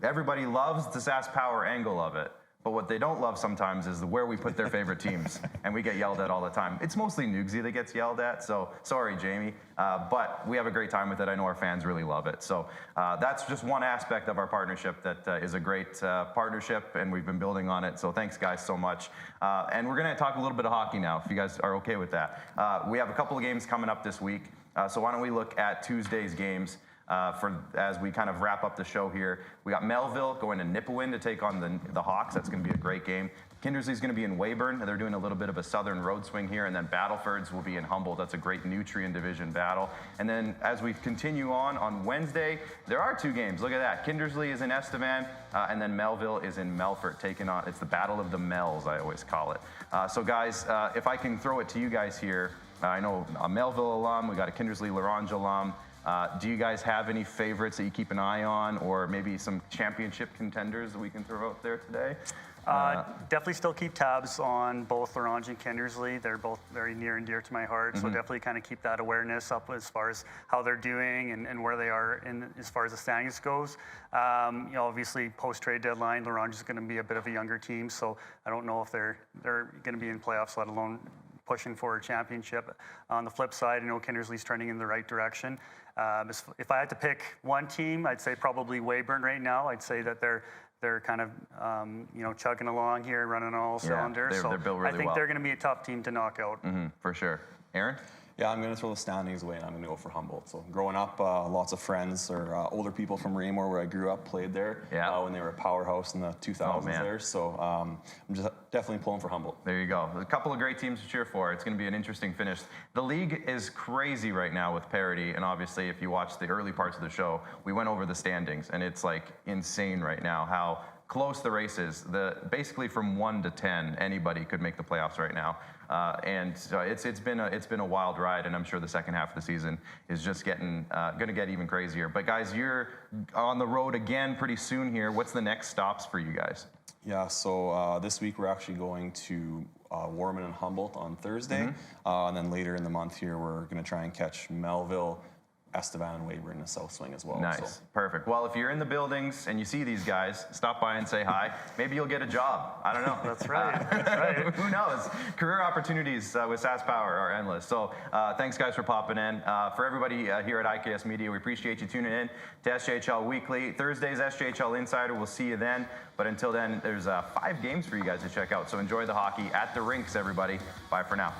everybody loves the SaskPower angle of it. But what they don't love sometimes is where we put their favorite teams, and we get yelled at all the time. It's mostly Nugsy that gets yelled at, so sorry, Jamie. But we have a great time with it. I know our fans really love it. So that's just one aspect of our partnership that is a great partnership, and we've been building on it. So thanks, guys, so much. And we're going to talk a little bit of hockey now, if you guys are okay with that. We have a couple of games coming up this week. So why don't we look at Tuesday's games as we kind of wrap up the show here. We got Melville going to Nipawin to take on the Hawks. That's going to be a great game. Kindersley's going to be in Weyburn. They're doing a little bit of a southern road swing here. And then Battleford's will be in Humboldt. That's a great Nutrien Division battle. And then as we continue on Wednesday, there are two games. Look at that. Kindersley is in Estevan, and then Melville is in Melfort taking on, it's the Battle of the Mells, I always call it. So guys, if I can throw it to you guys here, I know a Melville alum, we got a Kindersley-Larange alum. Do you guys have any favorites that you keep an eye on, or maybe some championship contenders that we can throw out there today? Definitely still keep tabs on both Larange and Kindersley. They're both very near and dear to my heart, so definitely kind of keep that awareness up as far as how they're doing and where they are as far as the standings goes. Obviously post-trade deadline, Larange is going to be a bit of a younger team, so I don't know if they're going to be in playoffs, let alone pushing for a championship. On the flip side, Kindersley's trending in the right direction. If I had to pick one team, I'd say probably Weyburn right now. I'd say that they're kind of chugging along here, running on all cylinders. They're built really I think well. they're going to be a tough team to knock out. For sure. Aaron? Yeah, I'm going to throw the standings away, and I'm going to go for Humboldt. So growing up, lots of friends or older people from Raymore, where I grew up, played there when they were a powerhouse in the 2000s there. So I'm just definitely pulling for Humboldt. There you go. A couple of great teams to cheer for. It's going to be an interesting finish. The league is crazy right now with parity, and obviously if you watch the early parts of the show, we went over the standings, and it's like insane right now how close the race is. Basically from 1 to 10, anybody could make the playoffs right now. And so it's been a wild ride, and I'm sure the second half of the season is just going to get even crazier. But guys, you're on the road again pretty soon here. What's the next stops for you guys? Yeah, so this week we're actually going to Warman and Humboldt on Thursday, and then later in the month here we're going to try and catch Melville, Estevan, and Weyburn in the South Swing as well. Nice, perfect. Well, if you're in the buildings and you see these guys, stop by and say hi. Maybe you'll get a job. I don't know. That's right. That's right. Who knows? Career opportunities with SaskPower are endless. So thanks, guys, for popping in. For everybody here at IKS Media, we appreciate you tuning in to SJHL Weekly. Thursday's SJHL Insider. We'll see you then. But until then, there's 5 games for you guys to check out. So enjoy the hockey at the rinks, everybody. Bye for now.